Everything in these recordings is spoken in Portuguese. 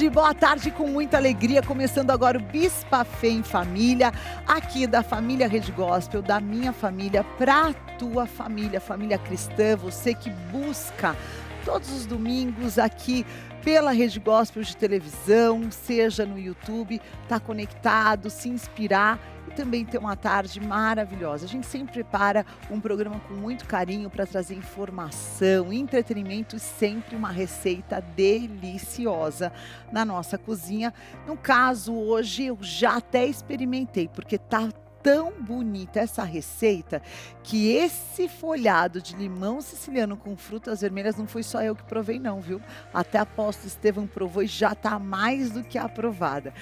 boa tarde com muita alegria, começando agora o Bispa Fé em Família, aqui da família Rede Gospel, da minha família pra tua família, família cristã, você que busca todos os domingos aqui pela Rede Gospel de televisão, seja no YouTube, tá conectado, se inspirar e também ter uma tarde maravilhosa. A gente sempre prepara um programa com muito carinho para trazer informação, entretenimento e sempre uma receita deliciosa na nossa cozinha. No caso, hoje eu já até experimentei, porque tá tão bonita essa receita que esse folhado de limão siciliano com frutas vermelhas não foi só eu que provei não, viu? Até a apóstolo Estevão provou e já está mais do que aprovada.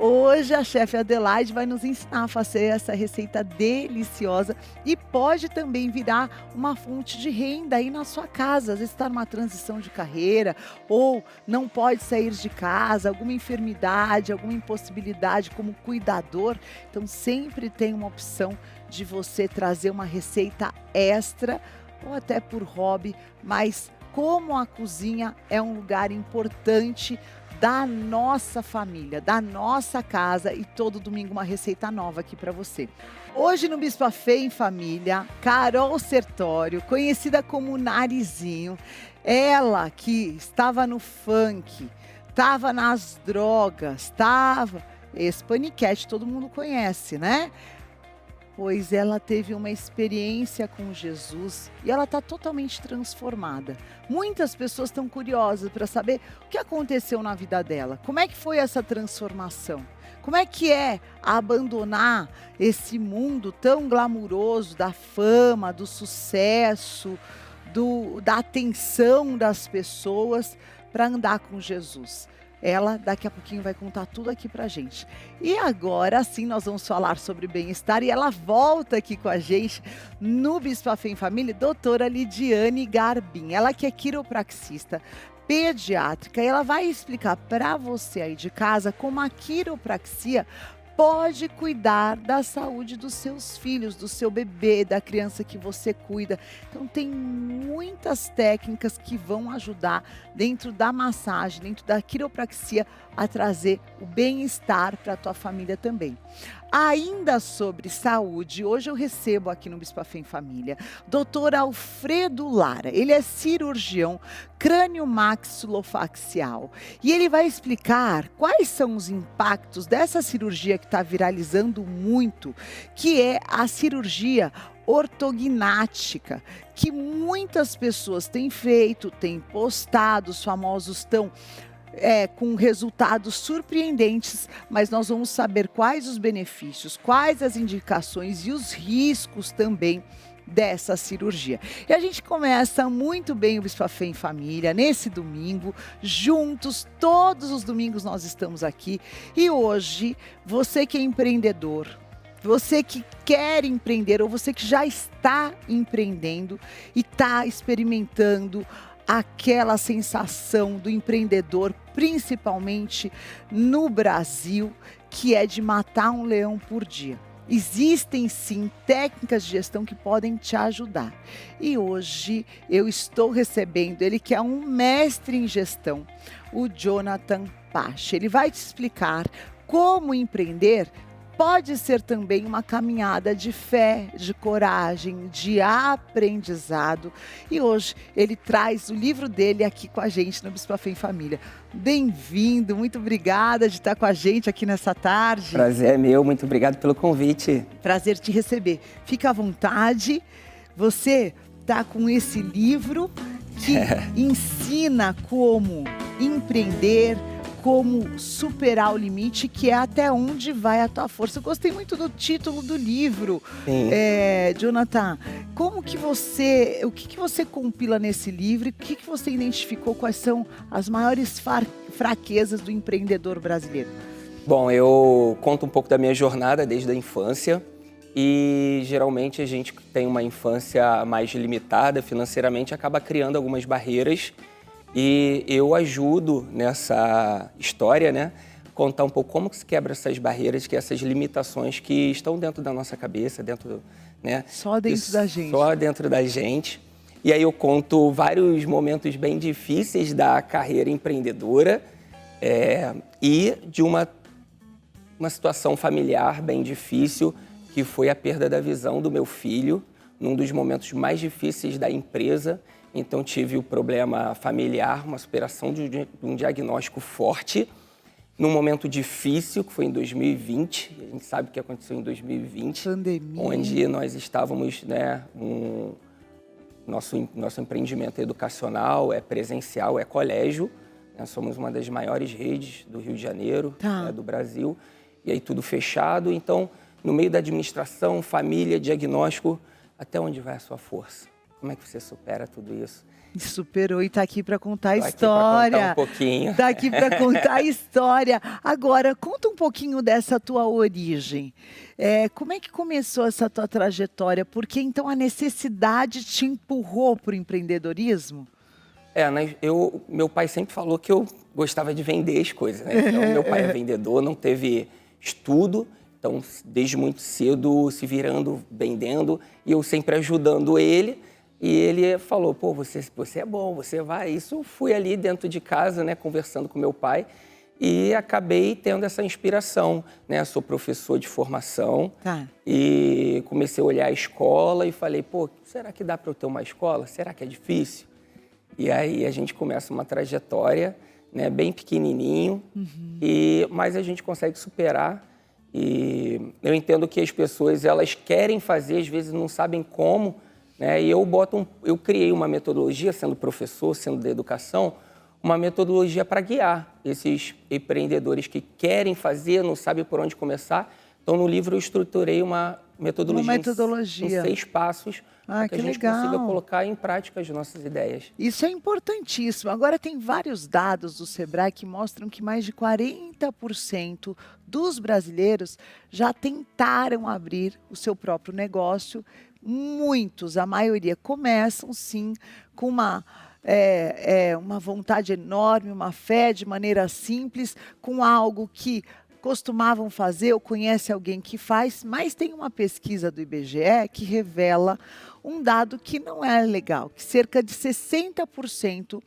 Hoje a chefe Adelaide vai nos ensinar a fazer essa receita deliciosa e pode também virar uma fonte de renda aí na sua casa. Às vezes está numa transição de carreira ou não pode sair de casa, alguma enfermidade, alguma impossibilidade como cuidador. Então sempre tem uma opção de você trazer uma receita extra ou até por hobby, mas como a cozinha é um lugar importante da nossa família, da nossa casa e todo domingo uma receita nova aqui para você. Hoje no Bispa Fé em Família, Carol Sertório, conhecida como Narizinho, ela que estava no funk, estava nas drogas, estava... Esse paniquete todo mundo conhece, né? Pois ela teve uma experiência com Jesus e ela está totalmente transformada. Muitas pessoas estão curiosas para saber o que aconteceu na vida dela. Como é que foi essa transformação? Como é que é abandonar esse mundo tão glamuroso da fama, do sucesso, da atenção das pessoas para andar com Jesus? Ela daqui a pouquinho vai contar tudo aqui pra gente. E agora sim nós vamos falar sobre bem-estar e ela volta aqui com a gente no Bispa Fé em Família, doutora Lidiane Garbim. Ela que é quiropraxista, pediátrica e ela vai explicar para você aí de casa como a quiropraxia pode cuidar da saúde dos seus filhos, do seu bebê, da criança que você cuida. Então tem muitas técnicas que vão ajudar dentro da massagem, dentro da quiropraxia a trazer o bem-estar para a tua família também. Ainda sobre saúde, hoje eu recebo aqui no Bispa Fé em Família, Dr. Alfredo Lara. Ele é cirurgião crânio-maxilofacial e ele vai explicar quais são os impactos dessa cirurgia que está viralizando muito, que é a cirurgia ortognática, que muitas pessoas têm feito, têm postado, os famosos estão com resultados surpreendentes, mas nós vamos saber quais os benefícios, quais as indicações e os riscos também dessa cirurgia. E a gente começa muito bem o Bispa Fé em Família nesse domingo, juntos, todos os domingos nós estamos aqui e hoje, você que é empreendedor, você que quer empreender ou você que já está empreendendo e está experimentando aquela sensação do empreendedor, principalmente no Brasil, que é de matar um leão por dia. Existem sim técnicas de gestão que podem te ajudar. E hoje eu estou recebendo ele que é um mestre em gestão, o Jonathan Pache. Ele vai te explicar como empreender pode ser também uma caminhada de fé, de coragem, de aprendizado. E hoje ele traz o livro dele aqui com a gente no Bispa Fé em Família. Bem-vindo, muito obrigada de estar com a gente aqui nessa tarde. Prazer é meu, muito obrigado pelo convite. Prazer te receber. Fica à vontade, você está com esse livro que ensina como empreender, como superar o limite, que é até onde vai a tua força. Eu gostei muito do título do livro. Jonathan, o que você compila nesse livro? O que você identificou? Quais são as maiores fraquezas do empreendedor brasileiro? Bom, eu conto um pouco da minha jornada desde a infância e geralmente a gente que tem uma infância mais limitada financeiramente acaba criando algumas barreiras. E eu ajudo nessa história, né, contar um pouco como que se quebra essas barreiras, essas limitações que estão dentro da nossa cabeça, né? Só dentro da gente. Só dentro da gente. E aí eu conto vários momentos bem difíceis da carreira empreendedora E de uma situação familiar bem difícil, que foi a perda da visão do meu filho, num dos momentos mais difíceis da empresa. Então, tive o problema familiar, uma superação de um diagnóstico forte, num momento difícil, que foi em 2020. A gente sabe o que aconteceu em 2020. Pandemia. Onde nós estávamos, né, nosso empreendimento educacional é presencial, é colégio. Nós somos uma das maiores redes do Rio de Janeiro, né, do Brasil. E aí tudo fechado. Então, no meio da administração, família, diagnóstico, até onde vai a sua força? Como é que você supera tudo isso? Superou e está aqui para contar a história. Contar um pouquinho. Está aqui para contar a história. Agora, conta um pouquinho dessa tua origem. Como é que começou essa tua trajetória? Porque então a necessidade te empurrou para o empreendedorismo? Meu pai sempre falou que eu gostava de vender as coisas, né? Então, meu pai é vendedor, não teve estudo. Então, desde muito cedo, se virando, vendendo, e eu sempre ajudando ele. E ele falou, pô, você é bom, você vai. Isso fui ali dentro de casa, né, conversando com meu pai, e acabei tendo essa inspiração, né? Sou professor de formação, e comecei a olhar a escola e falei, pô, será que dá para eu ter uma escola? Será que é difícil? E aí a gente começa uma trajetória, né, bem pequenininho, mas a gente consegue superar. E eu entendo que as pessoas, elas querem fazer, às vezes não sabem como, né? E eu criei uma metodologia, sendo professor, sendo da educação, uma metodologia para guiar esses empreendedores que querem fazer, não sabem por onde começar. Então, no livro, eu estruturei uma metodologia. Em 6 passos, para que a gente consiga colocar em prática as nossas ideias. Isso é importantíssimo. Agora, tem vários dados do Sebrae que mostram que mais de 40% dos brasileiros já tentaram abrir o seu próprio negócio. Muitos, a maioria, começam sim com uma vontade enorme, uma fé de maneira simples, com algo que costumavam fazer ou conhece alguém que faz, mas tem uma pesquisa do IBGE que revela um dado que não é legal, que cerca de 60%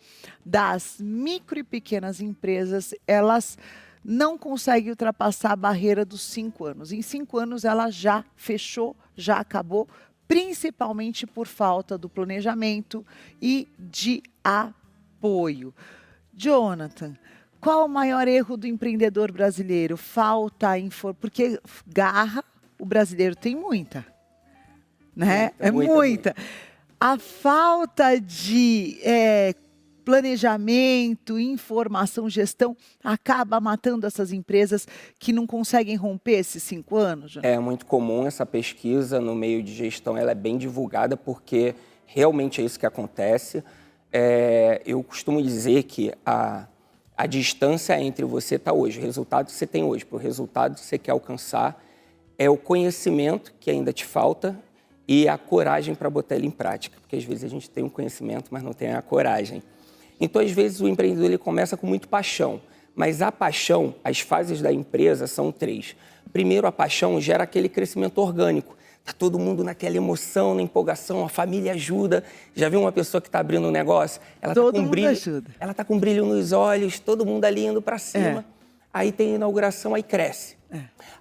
das micro e pequenas empresas, elas não conseguem ultrapassar a barreira dos 5 anos. Em 5 anos ela já fechou, já acabou, principalmente por falta do planejamento e de apoio. Jonathan, qual o maior erro do empreendedor brasileiro? Falta informação, porque garra, o brasileiro tem muita, né? Muita. A falta de planejamento, informação, gestão, acaba matando essas empresas que não conseguem romper esses 5 anos? É muito comum essa pesquisa no meio de gestão, ela é bem divulgada porque realmente é isso que acontece. Eu costumo dizer que a distância entre você está hoje, o resultado que você tem hoje, para o resultado que você quer alcançar, é o conhecimento que ainda te falta e a coragem para botar ele em prática. Porque às vezes a gente tem um conhecimento, mas não tem a coragem. Então, às vezes, o empreendedor ele começa com muito paixão, mas a paixão, as fases da empresa são 3. Primeiro, a paixão gera aquele crescimento orgânico. Está todo mundo naquela emoção, na empolgação, a família ajuda. Já viu uma pessoa que está abrindo um negócio? Ela todo mundo ajuda. Ela está com brilho nos olhos, todo mundo ali indo para cima. Aí tem a inauguração, aí cresce.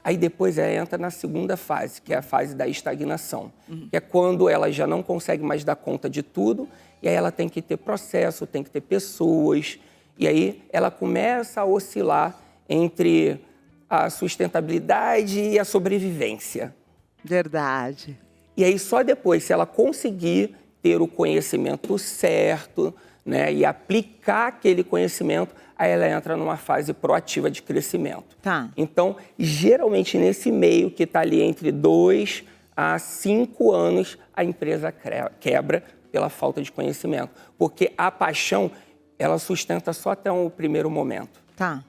Aí depois ela entra na segunda fase, que é a fase da estagnação. Que é quando ela já não consegue mais dar conta de tudo, e aí ela tem que ter processo, tem que ter pessoas. E aí ela começa a oscilar entre a sustentabilidade e a sobrevivência. Verdade. E aí só depois, se ela conseguir ter o conhecimento certo, né, e aplicar aquele conhecimento, aí ela entra numa fase proativa de crescimento. Então, geralmente nesse meio que está ali entre 2 a 5 anos, a empresa quebra pela falta de conhecimento. Porque a paixão, ela sustenta só até o primeiro momento.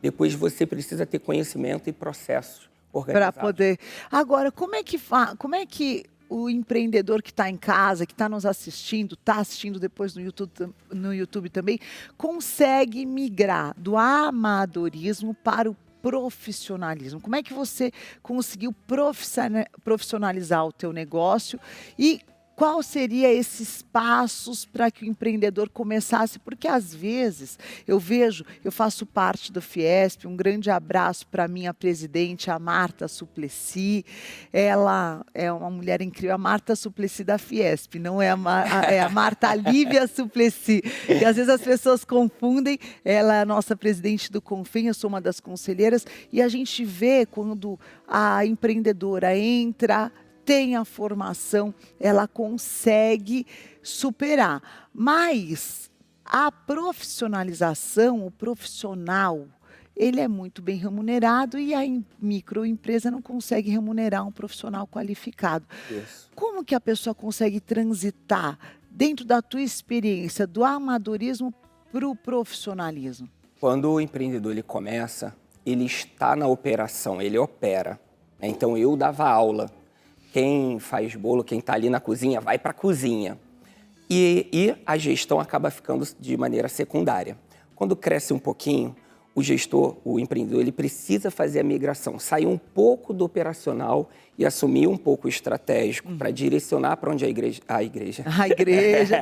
Depois você precisa ter conhecimento e processos organizados. Para poder... Agora, como é que o empreendedor que está em casa, que está nos assistindo, está assistindo depois no YouTube também, consegue migrar do amadorismo para o profissionalismo? Como é que você conseguiu profissionalizar o teu negócio e Qual seria esses passos para que o empreendedor começasse? Porque às vezes eu faço parte do Fiesp, um grande abraço para a minha presidente, a Marta Suplicy. Ela é uma mulher incrível, a Marta Suplicy da Fiesp, não é é a Marta Lívia Suplicy, que às vezes as pessoas confundem. Ela é a nossa presidente do Confem, eu sou uma das conselheiras, e a gente vê quando a empreendedora entra, tem a formação, ela consegue superar. Mas a profissionalização, o profissional, ele é muito bem remunerado e a microempresa não consegue remunerar um profissional qualificado. Isso. Como que a pessoa consegue transitar dentro da tua experiência do amadorismo para o profissionalismo? Quando o empreendedor ele começa, ele está na operação, ele opera. Então, eu dava aula. Quem faz bolo, quem está ali na cozinha, vai para a cozinha. E a gestão acaba ficando de maneira secundária. Quando cresce um pouquinho, o gestor, o empreendedor, ele precisa fazer a migração, sair um pouco do operacional e assumir um pouco o estratégico para direcionar para onde a igreja,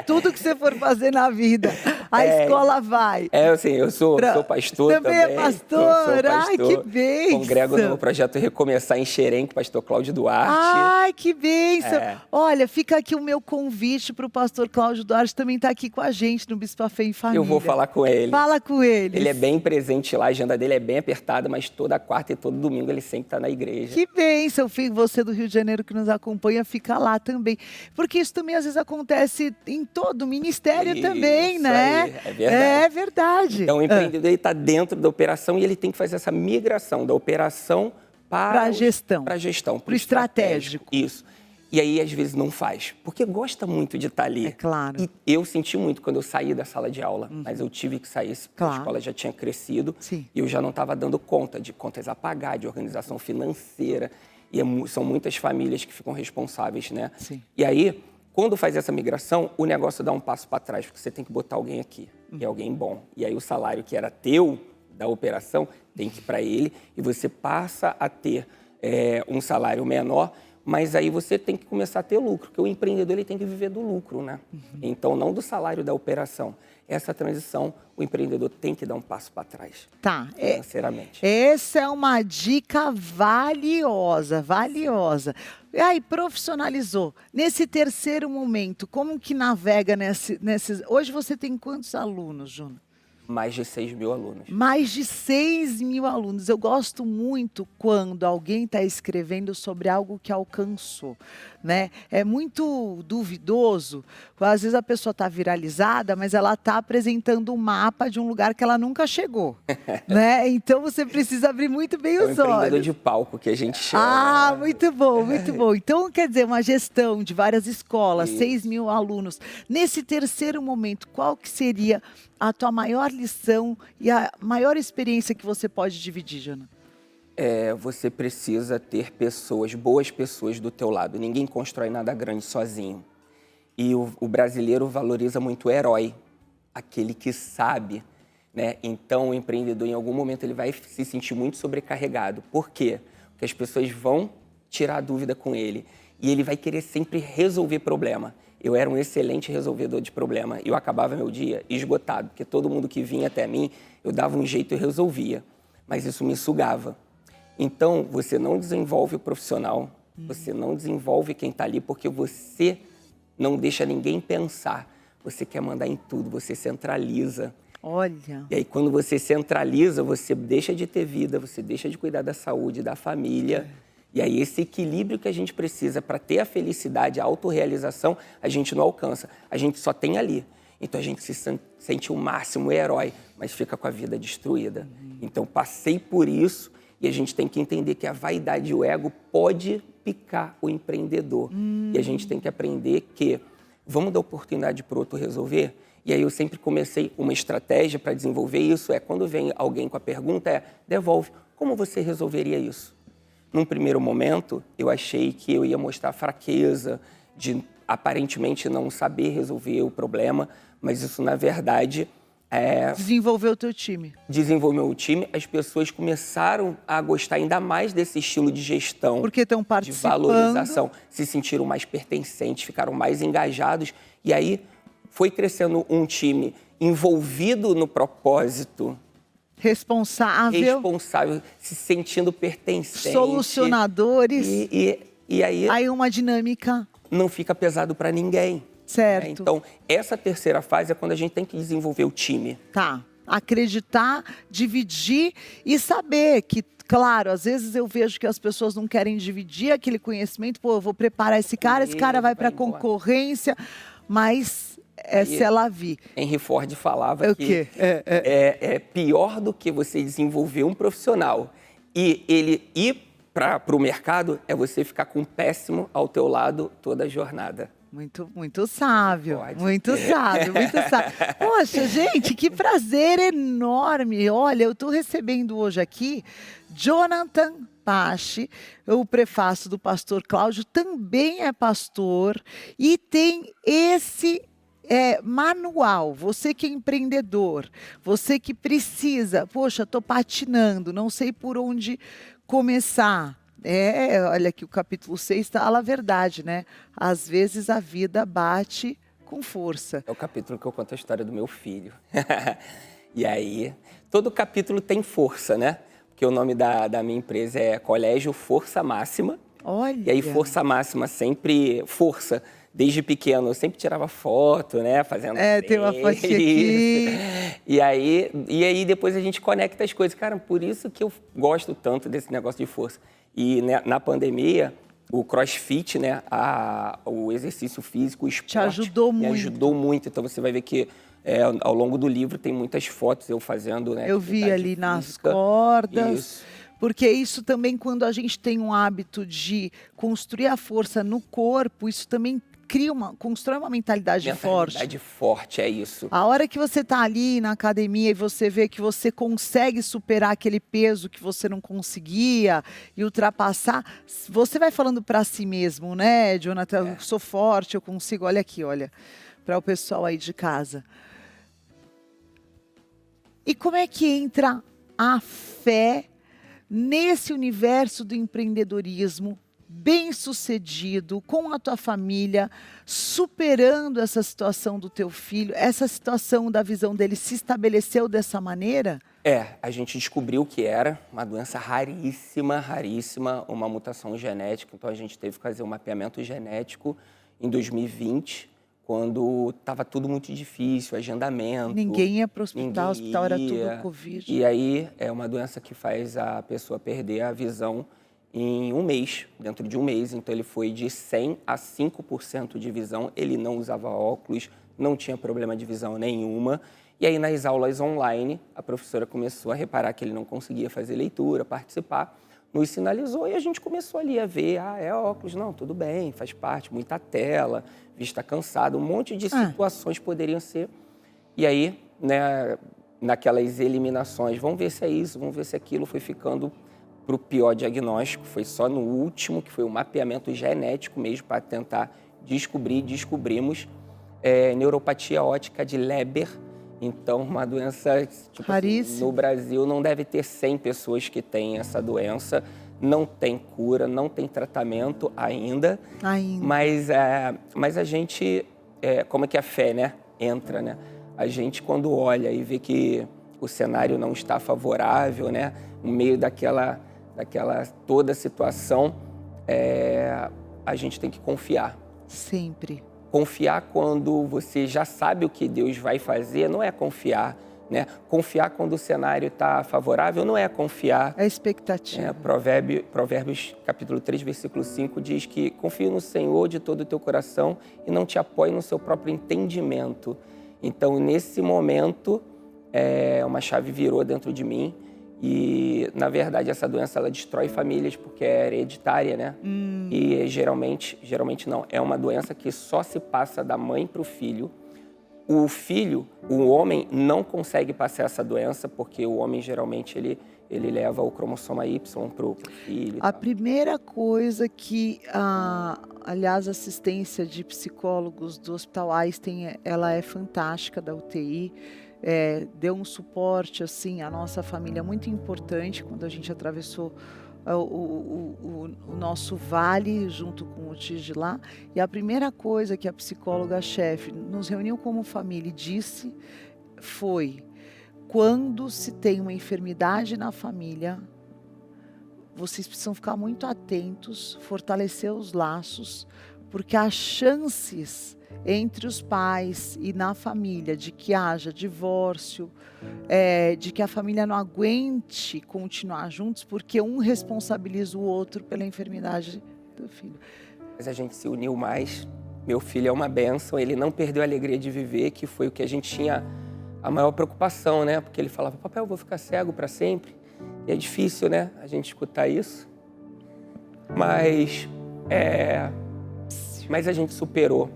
tudo que você for fazer na vida, a escola vai. Assim, eu sou pastor também. Também é pastor? Ai, que bênção. Congrego no projeto Recomeçar em Xerém, com o pastor Cláudio Duarte. Ai, que bênção. Olha, fica aqui o meu convite para o pastor Cláudio Duarte também estar aqui com a gente no Bispo Fé em Família. Eu vou falar com ele. Fala com ele. Ele é bem presente lá, a agenda dele é bem apertada, mas toda quarta e todo domingo ele sempre está na igreja. Que bênção, filho. Você do Rio de Janeiro que nos acompanha, fica lá também. Porque isso também às vezes acontece em todo o ministério também, né? Aí, é verdade. É verdade. Então o empreendedor está dentro da operação e ele tem que fazer essa migração da operação para a gestão. Para a gestão, para o estratégico. Isso. E aí, às vezes, não faz, porque gosta muito de estar ali. É claro. E eu senti muito quando eu saí da sala de aula, mas eu tive que sair, porque a escola já tinha crescido. Sim. E eu já não estava dando conta de contas a pagar, de organização financeira. E são muitas famílias que ficam responsáveis, né? Sim. E aí, quando faz essa migração, o negócio dá um passo para trás, porque você tem que botar alguém aqui, e alguém bom. E aí o salário que era teu, da operação, tem que ir para ele, e você passa a ter um salário menor, mas aí você tem que começar a ter lucro, porque o empreendedor ele tem que viver do lucro, né? Então, não do salário da operação. Essa transição, o empreendedor tem que dar um passo para trás, financeiramente. Essa é uma dica valiosa, valiosa. E aí, profissionalizou. Nesse terceiro momento, como que navega nesses... Hoje você tem quantos alunos, Juna? Mais de 6 mil alunos. Mais de 6 mil alunos. Eu gosto muito quando alguém está escrevendo sobre algo que alcançou, né? É muito duvidoso. Às vezes a pessoa está viralizada, mas ela está apresentando um mapa de um lugar que ela nunca chegou, né? Então você precisa abrir muito bem os olhos. É um empreendedor de palco que a gente chama. Ah, muito bom, muito bom. Então, quer dizer, uma gestão de várias escolas, 6 mil alunos. Nesse terceiro momento, qual que seria a tua maior lição e a maior experiência que você pode dividir, Jana? Você precisa ter pessoas, boas pessoas do teu lado. Ninguém constrói nada grande sozinho. E o brasileiro valoriza muito o herói, aquele que sabe, né? Então, o empreendedor, em algum momento, ele vai se sentir muito sobrecarregado. Por quê? Porque as pessoas vão tirar a dúvida com ele. E ele vai querer sempre resolver problema. Eu era um excelente resolvedor de problema e eu acabava meu dia esgotado, porque todo mundo que vinha até mim, eu dava um jeito e resolvia, mas isso me sugava. Então, você não desenvolve o profissional, você não desenvolve quem está ali, porque você não deixa ninguém pensar. Você quer mandar em tudo, você centraliza. Olha. E aí, quando você centraliza, você deixa de ter vida, você deixa de cuidar da saúde, da família. E aí, esse equilíbrio que a gente precisa para ter a felicidade, a autorrealização, a gente não alcança. A gente só tem ali. Então, a gente se sente o máximo herói, mas fica com a vida destruída. Então, passei por isso e a gente tem que entender que a vaidade e o ego pode picar o empreendedor. E a gente tem que aprender que vamos dar oportunidade para o outro resolver. E aí, eu sempre comecei uma estratégia para desenvolver isso. Quando vem alguém com a pergunta, devolve. Como você resolveria isso? Num primeiro momento, eu achei que eu ia mostrar fraqueza, de aparentemente não saber resolver o problema, mas isso, na verdade, Desenvolver o teu time. desenvolveu o time, as pessoas começaram a gostar ainda mais desse estilo de gestão, Porque estão de participando. valorização, se sentiram mais pertencentes, ficaram mais engajados. E aí foi crescendo um time envolvido no propósito, responsável, se sentindo pertencente. Solucionadores. E aí Aí uma dinâmica. não fica pesado para ninguém. Certo. Então, essa terceira fase é quando a gente tem que desenvolver o time. Tá. Acreditar, dividir e saber que, claro, às vezes eu vejo que as pessoas não querem dividir aquele conhecimento. Pô, eu vou preparar esse cara vai para a embora. concorrência, mas se ela vir. Henry Ford falava É o que quê? é pior do que você desenvolver um profissional e ele ir para o mercado é você ficar com um péssimo ao teu lado toda a jornada. Muito sábio, Pode. muito sábio, muito sábio. Poxa, gente, que prazer enorme. Olha, eu estou recebendo hoje aqui Jonathan Pache, o prefácio do pastor Cláudio, também é pastor e tem esse manual. Você que é empreendedor, você que precisa, poxa, estou patinando, não sei por onde começar. Olha aqui o capítulo 6 fala a verdade, né? Às vezes a vida bate com força. É o capítulo que eu conto a história do meu filho. E aí, todo capítulo tem força, né? Porque o nome da minha empresa é Colégio Força Máxima. Olha. E aí, Força Máxima sempre... Força. Desde pequeno, eu sempre tirava foto, né? Fazendo tem uma fotinha aqui. E aí, depois a gente conecta as coisas. Cara, por isso que eu gosto tanto desse negócio de força. E né, na pandemia, o CrossFit, né, o exercício físico, o esporte... Te ajudou muito. Me ajudou muito. Então, você vai ver que ao longo do livro tem muitas fotos eu fazendo, né? Eu vi ali física. nas cordas. Isso. Porque isso também, quando a gente tem um hábito de construir a força no corpo, isso também constrói uma mentalidade forte. Mentalidade forte, é isso. A hora que você está ali na academia e você vê que você consegue superar aquele peso que você não conseguia e ultrapassar, você vai falando para si mesmo, né, Jonathan? Eu sou forte, eu consigo. Olha aqui, olha, para o pessoal aí de casa. E como é que entra a fé nesse universo do empreendedorismo, bem-sucedido, com a tua família, superando essa situação do teu filho, essa situação da visão dele se estabeleceu dessa maneira? A gente descobriu que era uma doença raríssima, uma mutação genética. Então, a gente teve que fazer um mapeamento genético em 2020, quando estava tudo muito difícil, agendamento. Ninguém ia para o hospital, o hospital era tudo Covid. E aí, é uma doença que faz a pessoa perder a visão em um mês, dentro de um mês. Então, ele foi de 100% a 5% de visão. Ele não usava óculos, não tinha problema de visão nenhuma. E aí, nas aulas online, a professora começou a reparar que ele não conseguia fazer leitura, participar, nos sinalizou e a gente começou ali a ver, é óculos, não, tudo bem, faz parte, muita tela, vista cansada, um monte de situações poderiam ser. E aí, né, naquelas eliminações, vamos ver se é isso, vamos ver se é aquilo, foi ficando para o pior diagnóstico, foi só no último, que foi o mapeamento genético mesmo, para tentar descobrimos neuropatia óptica de Leber. Então, uma doença, tipo assim, no Brasil não deve ter 100 pessoas que têm essa doença, não tem cura, não tem tratamento ainda. Mas a gente, como é que a fé, né, entra, né? A gente, quando olha e vê que o cenário não está favorável, né, no meio daquela toda situação, a gente tem que confiar. Sempre. Confiar quando você já sabe o que Deus vai fazer, não é confiar, né? Confiar quando o cenário está favorável, não é confiar. É expectativa. Provérbios capítulo 3, versículo 5 diz que confie no Senhor de todo o teu coração e não te apoie no seu próprio entendimento. Então, nesse momento, uma chave virou dentro de mim. E, na verdade, essa doença ela destrói famílias porque é hereditária, né? E geralmente não, é uma doença que só se passa da mãe para o filho. O filho, o homem, não consegue passar essa doença porque o homem, geralmente, ele leva o cromossoma Y para o filho. A primeira coisa que, aliás, a assistência de psicólogos do Hospital Einstein, ela é fantástica, da UTI. deu um suporte assim à nossa família muito importante quando a gente atravessou o nosso vale junto com o Tis de lá. E a primeira coisa que a psicóloga-chefe nos reuniu como família e disse foi: quando se tem uma enfermidade na família, vocês precisam ficar muito atentos, fortalecer os laços, porque as chances entre os pais e na família de que haja divórcio, de que a família não aguente continuar juntos, porque um responsabiliza o outro pela enfermidade do filho. Mas a gente se uniu mais. Meu filho é uma bênção, ele não perdeu a alegria de viver, que foi o que a gente tinha a maior preocupação, né? Porque ele falava: papai, eu vou ficar cego para sempre. E é difícil, né, a gente escutar isso. Mas a gente superou.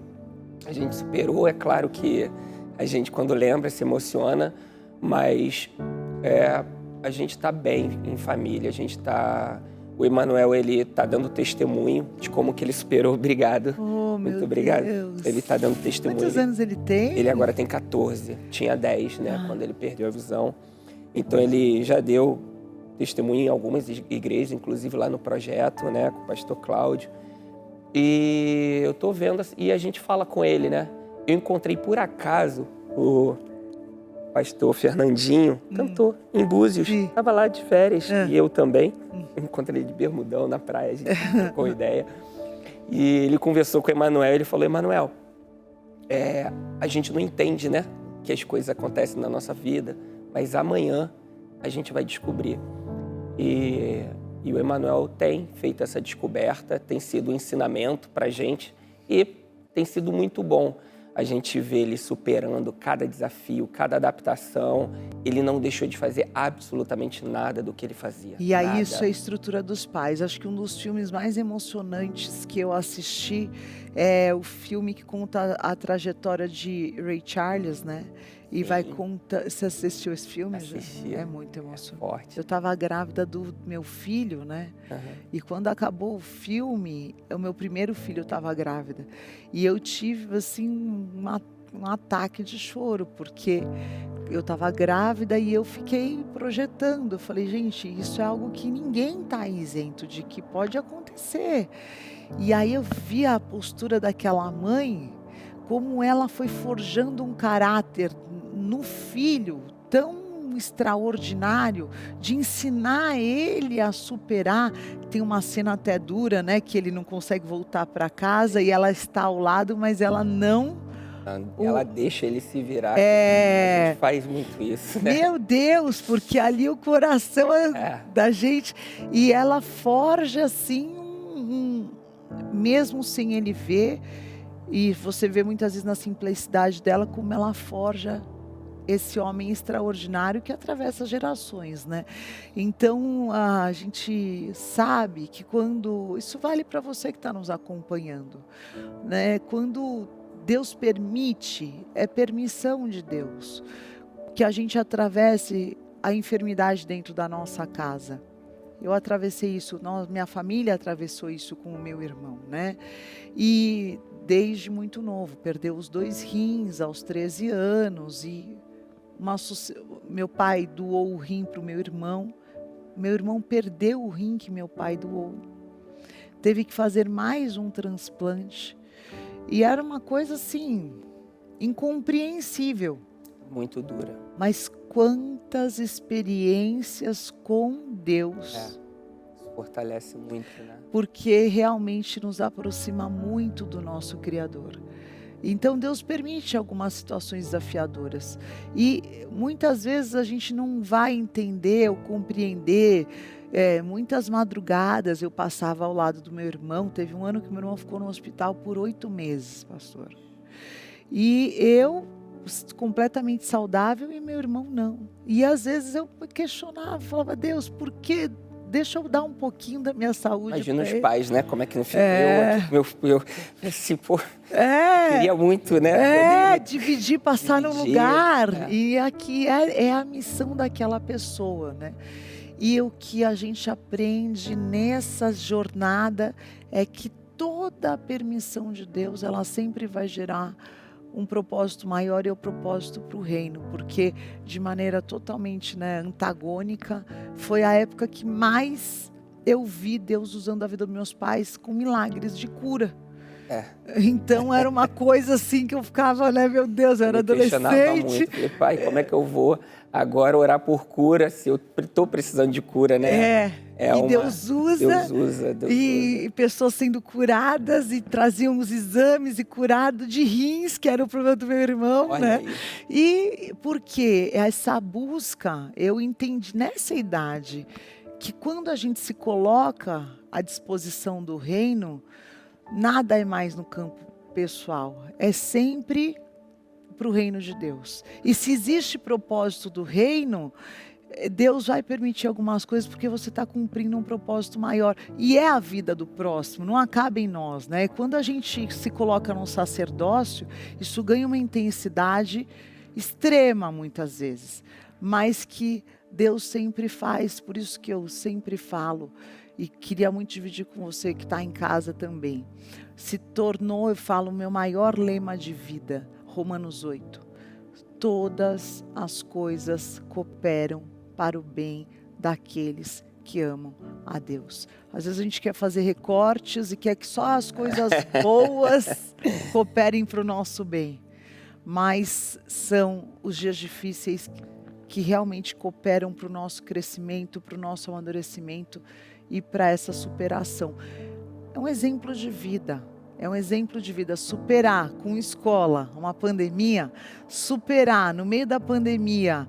A gente superou, é claro que a gente, quando lembra, se emociona, mas a gente está bem em família, o Emanuel, ele está dando testemunho de como que ele superou. Obrigado. Oh, muito meu obrigado. Deus. Ele está dando testemunho. Quantos anos ele tem? Ele agora tem 14, tinha 10, né, quando ele perdeu a visão. Então ele já deu testemunho em algumas igrejas, inclusive lá no projeto, né, com o pastor Cláudio. E eu tô vendo, e a gente fala com ele, né? Eu encontrei por acaso o pastor Fernandinho, cantor em Búzios, estava lá de férias, e eu também. Encontrei ele de bermudão na praia, a gente trocou ideia. E ele conversou com o Emanuel, ele falou: Emanuel, a gente não entende, né, que as coisas acontecem na nossa vida, mas amanhã a gente vai descobrir. E o Emanuel tem feito essa descoberta, tem sido um ensinamento para a gente e tem sido muito bom. A gente vê ele superando cada desafio, cada adaptação. Ele não deixou de fazer absolutamente nada do que ele fazia. E aí nada. isso é a estrutura dos pais. Acho que um dos filmes mais emocionantes que eu assisti é o filme que conta a trajetória de Ray Charles, né? E vai contar. Você assistiu esse filme? Assisti. Já? É muito emocionante. Forte. Eu estava grávida do meu filho, né? E quando acabou o filme, o meu primeiro filho estava grávida. E eu tive, assim, um ataque de choro, porque eu estava grávida e eu fiquei projetando. Eu falei: gente, isso é algo que ninguém está isento de que pode acontecer. E aí eu vi a postura daquela mãe, como ela foi forjando um caráter no filho tão extraordinário, de ensinar ele a superar. Tem uma cena até dura, né, que ele não consegue voltar para casa e ela está ao lado, mas ela não... Ela deixa ele se virar. A gente faz muito isso, né? Meu Deus, porque ali o coração da gente... E ela forja assim, mesmo sem ele ver. E você vê muitas vezes na simplicidade dela como ela forja esse homem extraordinário que atravessa gerações, né? Então a gente sabe que quando... Isso vale para você que está nos acompanhando, né? Quando Deus permite, é permissão de Deus que a gente atravesse a enfermidade dentro da nossa casa. Eu atravessei isso, minha família atravessou isso com o meu irmão, né? E desde muito novo, perdeu os 2 rins aos 13 anos e meu pai doou o rim para o meu irmão perdeu o rim que meu pai doou, teve que fazer mais um transplante e era uma coisa assim, incompreensível. Muito dura. Mas quantas experiências com Deus. Isso fortalece muito, né? Porque realmente nos aproxima muito do nosso Criador. Então Deus permite algumas situações desafiadoras. E muitas vezes a gente não vai entender ou compreender. Muitas madrugadas eu passava ao lado do meu irmão. Teve um ano que meu irmão ficou no hospital por 8 meses, pastor. E eu completamente saudável e meu irmão não. E às vezes eu questionava, falava: Deus, por que? Deixa eu dar um pouquinho da minha saúde. Imagina os pais, né? Como é que não fica? Eu assim, pô, queria muito, né? Dividir, passar no lugar. E aqui é a missão daquela pessoa, né? E o que a gente aprende nessa jornada é que toda a permissão de Deus, ela sempre vai gerar um propósito maior e o propósito para o reino, porque de maneira totalmente, antagônica, foi a época que mais eu vi Deus usando a vida dos meus pais com milagres de cura. Então era uma coisa assim que eu ficava, meu Deus, eu era adolescente. Muito. Falei, pai, como é que eu vou agora orar por cura se eu estou precisando de cura, né? Deus usa. Pessoas sendo curadas e traziam os exames e curado de rins, que era o problema do meu irmão, Olha né? Aí. E porque essa busca, eu entendi nessa idade, que quando a gente se coloca à disposição do reino, nada é mais no campo pessoal, é sempre para o reino de Deus. E se existe propósito do reino, Deus vai permitir algumas coisas porque você está cumprindo um propósito maior. E é a vida do próximo, não acaba em nós, né? Quando a gente se coloca no sacerdócio, isso ganha uma intensidade extrema muitas vezes, mas que Deus sempre faz, por isso que eu sempre falo, e queria muito dividir com você que está em casa também. Se tornou, eu falo, o meu maior lema de vida, Romanos 8. Todas as coisas cooperam para o bem daqueles que amam a Deus. Às vezes a gente quer fazer recortes e quer que só as coisas boas cooperem para o nosso bem. Mas são os dias difíceis que realmente cooperam para o nosso crescimento, para o nosso amadurecimento e para essa superação. É um exemplo de vida. É um exemplo de vida, superar com escola, uma pandemia, superar no meio da pandemia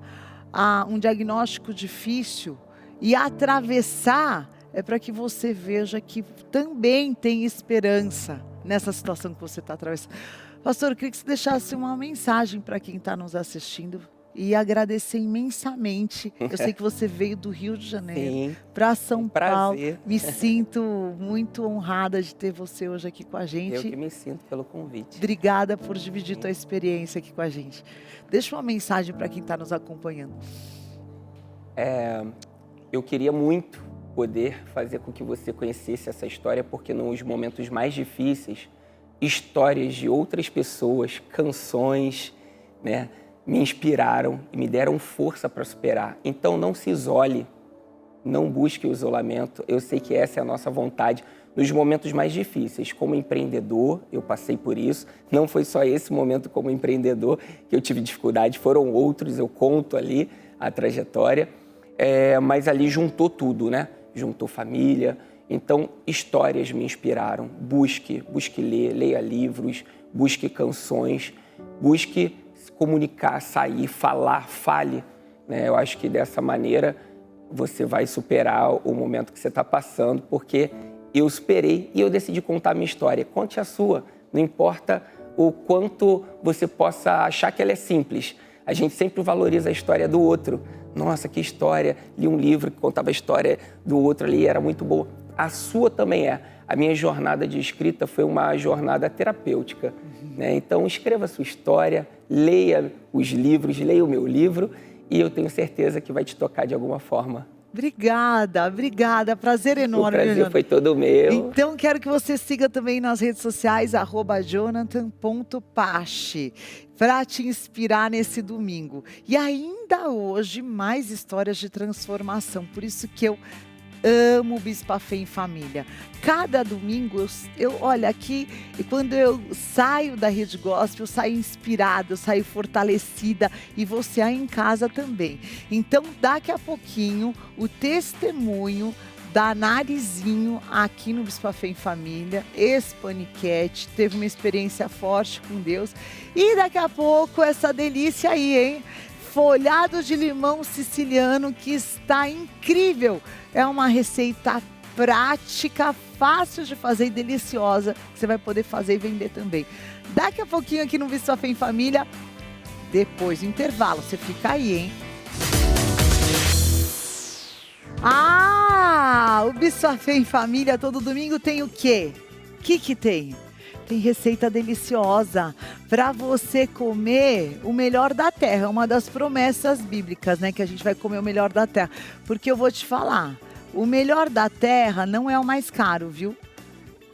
um diagnóstico difícil e atravessar é para que você veja que também tem esperança nessa situação que você está atravessando. Pastor, eu queria que você deixasse uma mensagem para quem está nos assistindo e agradecer imensamente. Eu sei que você veio do Rio de Janeiro para São Paulo. Me sinto muito honrada de ter você hoje aqui com a gente. Eu que me sinto pelo convite. Obrigada por dividir tua experiência aqui com a gente. Deixa uma mensagem para quem está nos acompanhando. Eu queria muito poder fazer com que você conhecesse essa história, porque nos momentos mais difíceis, histórias de outras pessoas, canções, né, me inspiraram e me deram força para superar. Então não se isole, não busque o isolamento. Eu sei que essa é a nossa vontade nos momentos mais difíceis. Como empreendedor, eu passei por isso. Não foi só esse momento como empreendedor que eu tive dificuldade, foram outros, eu conto ali a trajetória. Mas ali juntou tudo, né? Juntou família. Então, histórias me inspiraram. Busque ler, leia livros, busque canções, busque se comunicar, sair, falar, fale. Né? Eu acho que dessa maneira você vai superar o momento que você está passando, porque eu superei e eu decidi contar a minha história. Conte a sua, não importa o quanto você possa achar que ela é simples. A gente sempre valoriza a história do outro. Nossa, que história! Li um livro que contava a história do outro ali, era muito boa. A sua também é. A minha jornada de escrita foi uma jornada terapêutica. Né? Então, escreva a sua história, leia os livros, leia o meu livro e eu tenho certeza que vai te tocar de alguma forma. Obrigada. Prazer enorme. O prazer foi todo meu. Então, quero que você siga também nas redes sociais, @jonathan.pache, para te inspirar nesse domingo. E ainda hoje, mais histórias de transformação. Por isso que eu amo Bispa Fé em Família. Cada domingo, olha aqui, e quando eu saio da Rede Gospel, eu saio inspirada, eu saio fortalecida, e você aí em casa também. Então, daqui a pouquinho, o testemunho da Narizinho aqui no Bispa Fé em Família, ex-paniquete, teve uma experiência forte com Deus. E daqui a pouco, essa delícia aí, hein? Folhado de limão siciliano, que está incrível. É uma receita prática, fácil de fazer e deliciosa, que você vai poder fazer e vender também. Daqui a pouquinho aqui no Bispa Fé em Família, depois do intervalo, você fica aí, hein? O Bispa Fé em Família todo domingo tem o quê? O que tem? Tem receita deliciosa para você comer o melhor da terra. Uma das promessas bíblicas, né? Que a gente vai comer o melhor da terra. Porque eu vou te falar, o melhor da terra não é o mais caro, viu?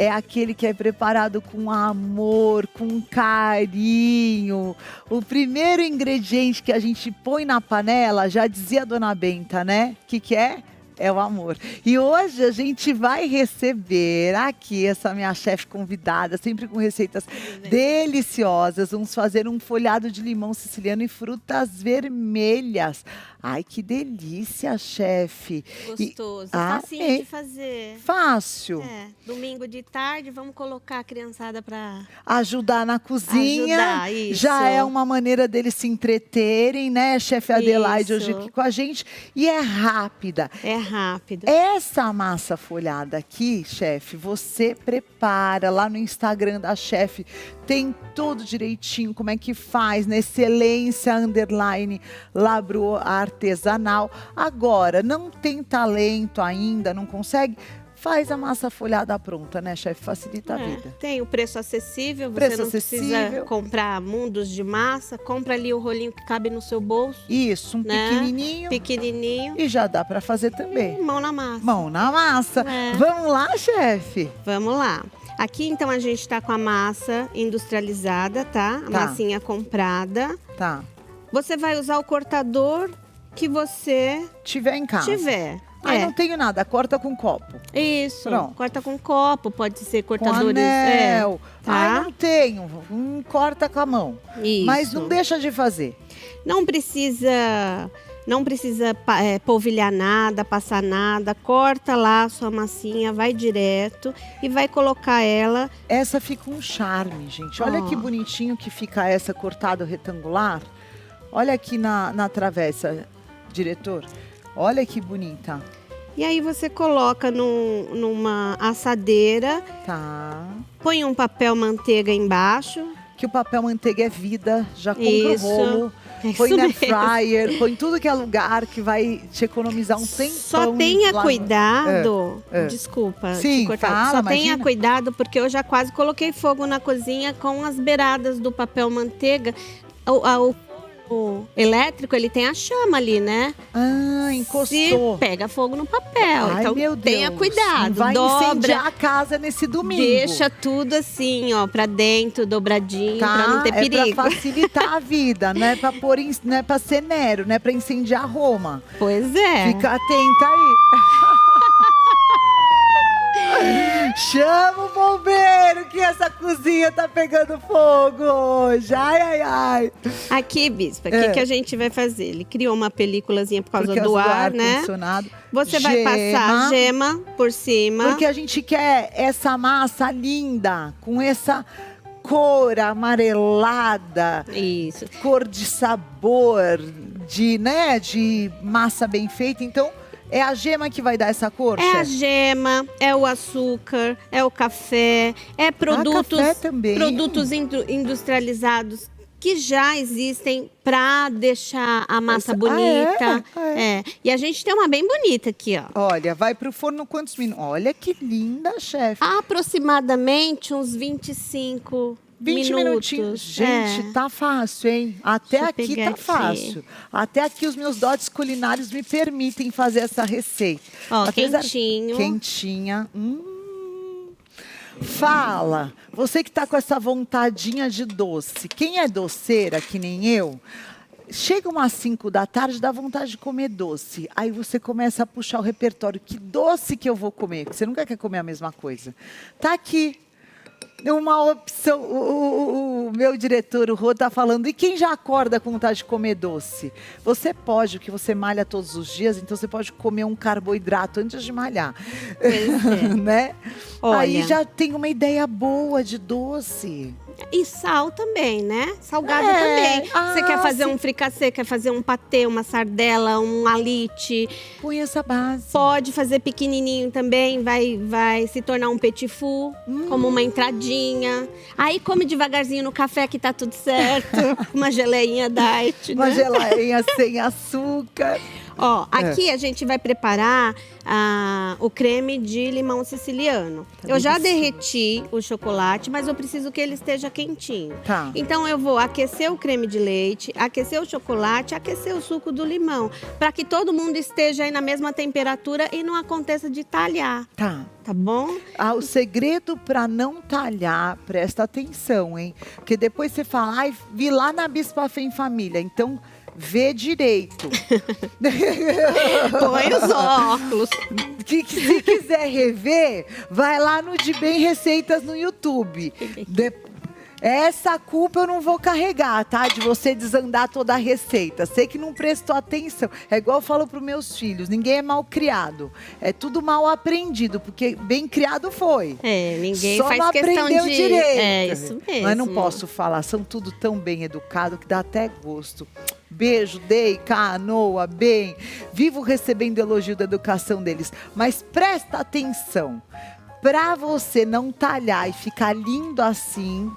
é aquele que é preparado com amor, com carinho. O primeiro ingrediente que a gente põe na panela, já dizia a Dona Benta, né? O que é? É o amor. E hoje a gente vai receber aqui essa minha chefe convidada, sempre com receitas deliciosas. Vamos fazer um folhado de limão siciliano e frutas vermelhas. Ai, que delícia, chefe. Gostoso. Facinho de fazer. Fácil. Domingo de tarde, vamos colocar a criançada para ajudar na cozinha. Ajudar, isso. Já é uma maneira deles se entreterem, né, chefe Adelaide, hoje aqui com a gente. E é rápida. É rápida. Essa massa folhada aqui, chefe, você prepara lá no Instagram da chefe. Tem tudo direitinho, como é que faz, na excelência _ Labro artesanal. Agora, não tem talento ainda, não consegue? Faz a massa folhada pronta, né, chefe? Facilita a vida. Tem o preço acessível, preço você não acessível. Precisa comprar mundos de massa, compra ali o rolinho que cabe no seu bolso. Isso, um pequenininho. E já dá para fazer também. Mão na massa. Mão na massa. Vamos lá, chefe? Vamos lá. Aqui, então, a gente tá com a massa industrializada, tá? A massinha comprada. Tá. Você vai usar o cortador que você tiver em casa. Não tenho nada, corta com copo. Isso, pronto. Corta com copo, pode ser cortadores. Com anel. Tá? Não tenho, corta com a mão. Isso. Mas não deixa de fazer. Não precisa polvilhar nada, passar nada. Corta lá a sua massinha, vai direto e vai colocar ela. Essa fica um charme, gente. Olha que bonitinho que fica essa cortada retangular. Olha aqui na travessa, diretor. Olha que bonita. E aí você coloca numa assadeira. Tá. Põe um papel manteiga embaixo. Que o papel manteiga é vida. Já compra o rolo. Põe na fryer, põe tudo que é lugar que vai te economizar um tempão. Só tenha cuidado. Desculpa. Sim, Só tenha cuidado, porque eu já quase coloquei fogo na cozinha com as beiradas do papel manteiga. O elétrico, ele tem a chama ali, né? Encostou. Se pega fogo no papel. Ai, então, meu Deus. tenha cuidado. Vai incendiar a casa nesse domingo. Deixa tudo assim, ó, pra dentro, dobradinho, pra não ter perigo. É pra facilitar a vida, não é pra pôr, não é pra ser Nero, não é pra incendiar Roma. Pois é. Fica atenta aí. Chama o bombeiro que essa cozinha tá pegando fogo hoje. Ai. Aqui, Bispa, o que a gente vai fazer? Ele criou uma películazinha por causa do ar, né? Você vai passar gema por cima. Porque a gente quer essa massa linda, com essa cor amarelada. Isso. Cor de sabor, de massa bem feita. Então, é a gema que vai dar essa cor, chefe? A gema, é o açúcar, é o café, é produtos industrializados que já existem para deixar a massa bonita. E a gente tem uma bem bonita aqui, ó. Olha, vai pro forno quantos minutos? Olha que linda, chefe. Aproximadamente uns 25 minutinhos. Gente, tá fácil, hein? Até aqui tá fácil. Até aqui os meus dotes culinários me permitem fazer essa receita. Ó, quentinho. Quentinha. Fala, você que tá com essa vontadinha de doce. Quem é doceira, que nem eu, chega umas 5 da tarde, dá vontade de comer doce. Aí você começa a puxar o repertório. Que doce que eu vou comer? Porque você nunca quer comer a mesma coisa. Tá aqui. Uma opção, o meu diretor, o Rô, tá falando, e quem já acorda com vontade de comer doce? Você pode, porque você malha todos os dias, então você pode comer um carboidrato antes de malhar, né? Olha, aí já tem uma ideia boa de doce. E sal também, né? Salgado também. Você quer fazer um fricassê, quer fazer um patê, uma sardela, um alite. Põe essa base. Pode fazer pequenininho também, vai se tornar um petit four, como uma entradinha. Aí come devagarzinho no café que tá tudo certo. Uma geleinha diet, Uma geleinha sem açúcar. Ó, aqui a gente vai preparar o creme de limão siciliano. Eu já derreti o chocolate, mas eu preciso que ele esteja quentinho. Tá. Então eu vou aquecer o creme de leite, aquecer o chocolate, aquecer o suco do limão, para que todo mundo esteja aí na mesma temperatura e não aconteça de talhar. Tá. Tá bom? O segredo para não talhar, presta atenção, hein? Porque depois você fala, ai, vi lá na Bispa Fé em Família, então vê direito. Põe os óculos. Que se quiser rever, vai lá no De Bem Receitas no YouTube. Essa culpa eu não vou carregar, tá? De você desandar toda a receita. Sei que não prestou atenção. É igual eu falo para os meus filhos, ninguém é mal criado. É tudo mal aprendido, porque bem criado foi. Ninguém Só faz não questão aprendeu de... direito. É, isso mesmo. Mas não posso falar, são tudo tão bem educado que dá até gosto. Beijo, Dei, Canoa, bem. Vivo recebendo elogio da educação deles. Mas presta atenção. Para você não talhar e ficar lindo assim,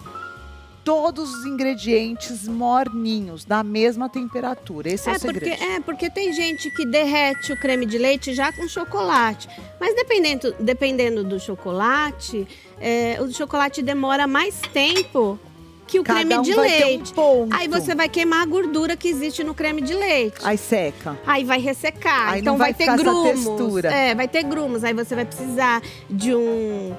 todos os ingredientes morninhos, na mesma temperatura. Esse é o segredo. Porque tem gente que derrete o creme de leite já com chocolate. Mas dependendo do chocolate, o chocolate demora mais tempo que o creme de leite. Aí você vai queimar a gordura que existe no creme de leite. Aí seca. Aí vai ressecar. Aí então não vai ter ficar essa grumos. textura. Vai ter grumos. Aí você vai precisar de um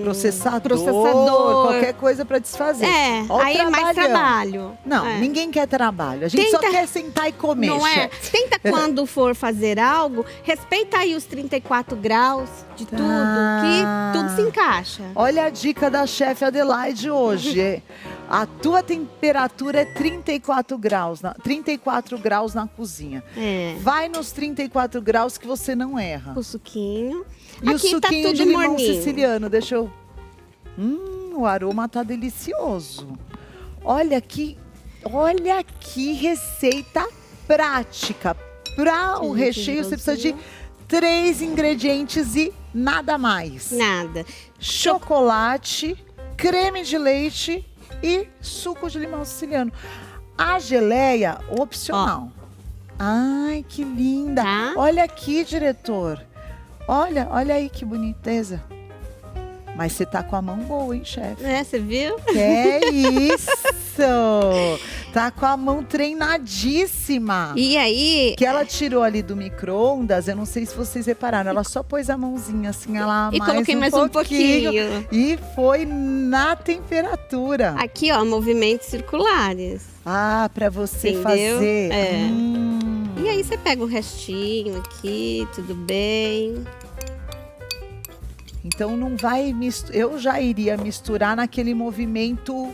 processador, qualquer coisa para desfazer. Aí é mais trabalho. Não, ninguém quer trabalho. A gente só quer sentar e comer. Não é? Tenta quando for fazer algo, respeita aí os 34 graus de tudo, que tudo se encaixa. Olha a dica da chefe Adelaide hoje. A tua temperatura é 34 graus na cozinha. Vai nos 34 graus que você não erra. O suquinho. E aqui o suquinho tá tudo de limão morninho. siciliano, deixa eu... o aroma tá delicioso. Olha que receita prática. Para o recheio você precisa de 3 ingredientes e nada mais. Nada. Chocolate, creme de leite e suco de limão siciliano. A geleia, opcional. Ai, que linda. Tá. Olha aqui, diretor. Olha aí que boniteza. Mas você tá com a mão boa, hein, chefe? Você viu? É isso! Tá com a mão treinadíssima. E aí... Que ela tirou ali do micro-ondas, eu não sei se vocês repararam, ela só pôs a mãozinha assim, ela E coloquei mais um pouquinho. E foi na temperatura. Aqui, ó, movimentos circulares. Pra você Entendeu? fazer. E aí você pega o restinho aqui, tudo bem. Então não vai eu já iria misturar naquele movimento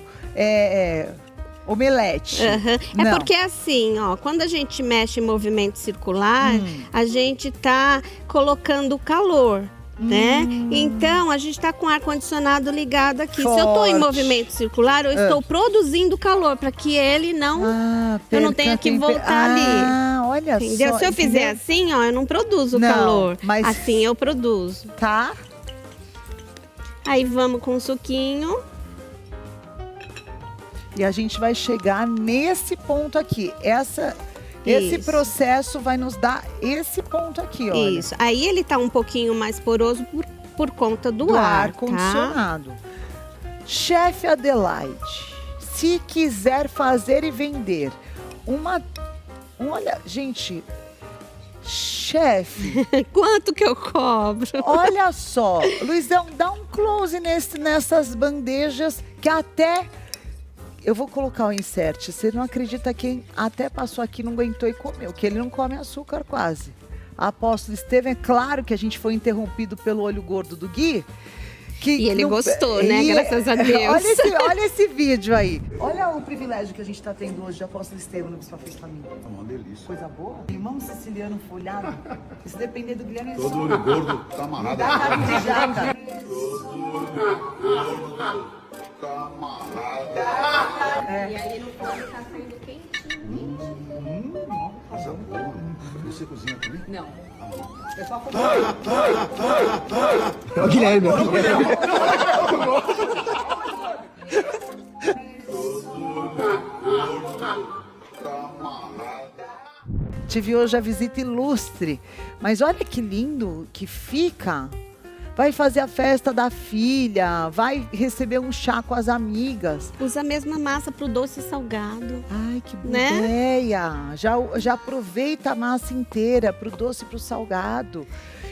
omelete. É porque assim, ó, quando a gente mexe em movimento circular, a gente tá colocando calor, né? Então a gente tá com o ar-condicionado ligado aqui. Forte. Se eu tô em movimento circular, eu estou produzindo calor para que ele não eu não tenha que voltar ali. Olha entendeu? só. Se eu fizer assim, ó, eu não produzo calor. Mas... Assim eu produzo. Tá. Aí vamos com o suquinho. E a gente vai chegar nesse ponto aqui. Esse processo vai nos dar esse ponto aqui, olha. Isso. Aí ele tá um pouquinho mais poroso por conta do ar condicionado. Chefe Adelaide, se quiser fazer e vender olha, gente, chefe. Quanto que eu cobro? Olha só, Luizão, dá um close nessas bandejas que até... Eu vou colocar o insert. Você não acredita quem até passou aqui não aguentou e comeu, que ele não come açúcar quase. Apóstolo Estevam, é claro que a gente foi interrompido pelo olho gordo do Gui. E ele gostou, né? Graças a Deus. Olha esse vídeo aí. Olha o privilégio que a gente está tendo hoje de Apóstolo Estevam no Bispa Fé em Família. É uma delícia. Coisa boa. Limão siciliano folhado. Se depender do Guilherme... Todo olho gordo tá amarrado. Dá carne de jaca. Tá amarrado. E aí no forno tá saindo quentinho. Coisa boa. Você cozinha também? Não. É só Guilherme. tive hoje a visita ilustre. Mas olha que lindo que fica. Vai fazer a festa da filha, vai receber um chá com as amigas. Usa a mesma massa pro doce e salgado. Ai, que boa Né? ideia. Já aproveita a massa inteira pro doce e pro salgado.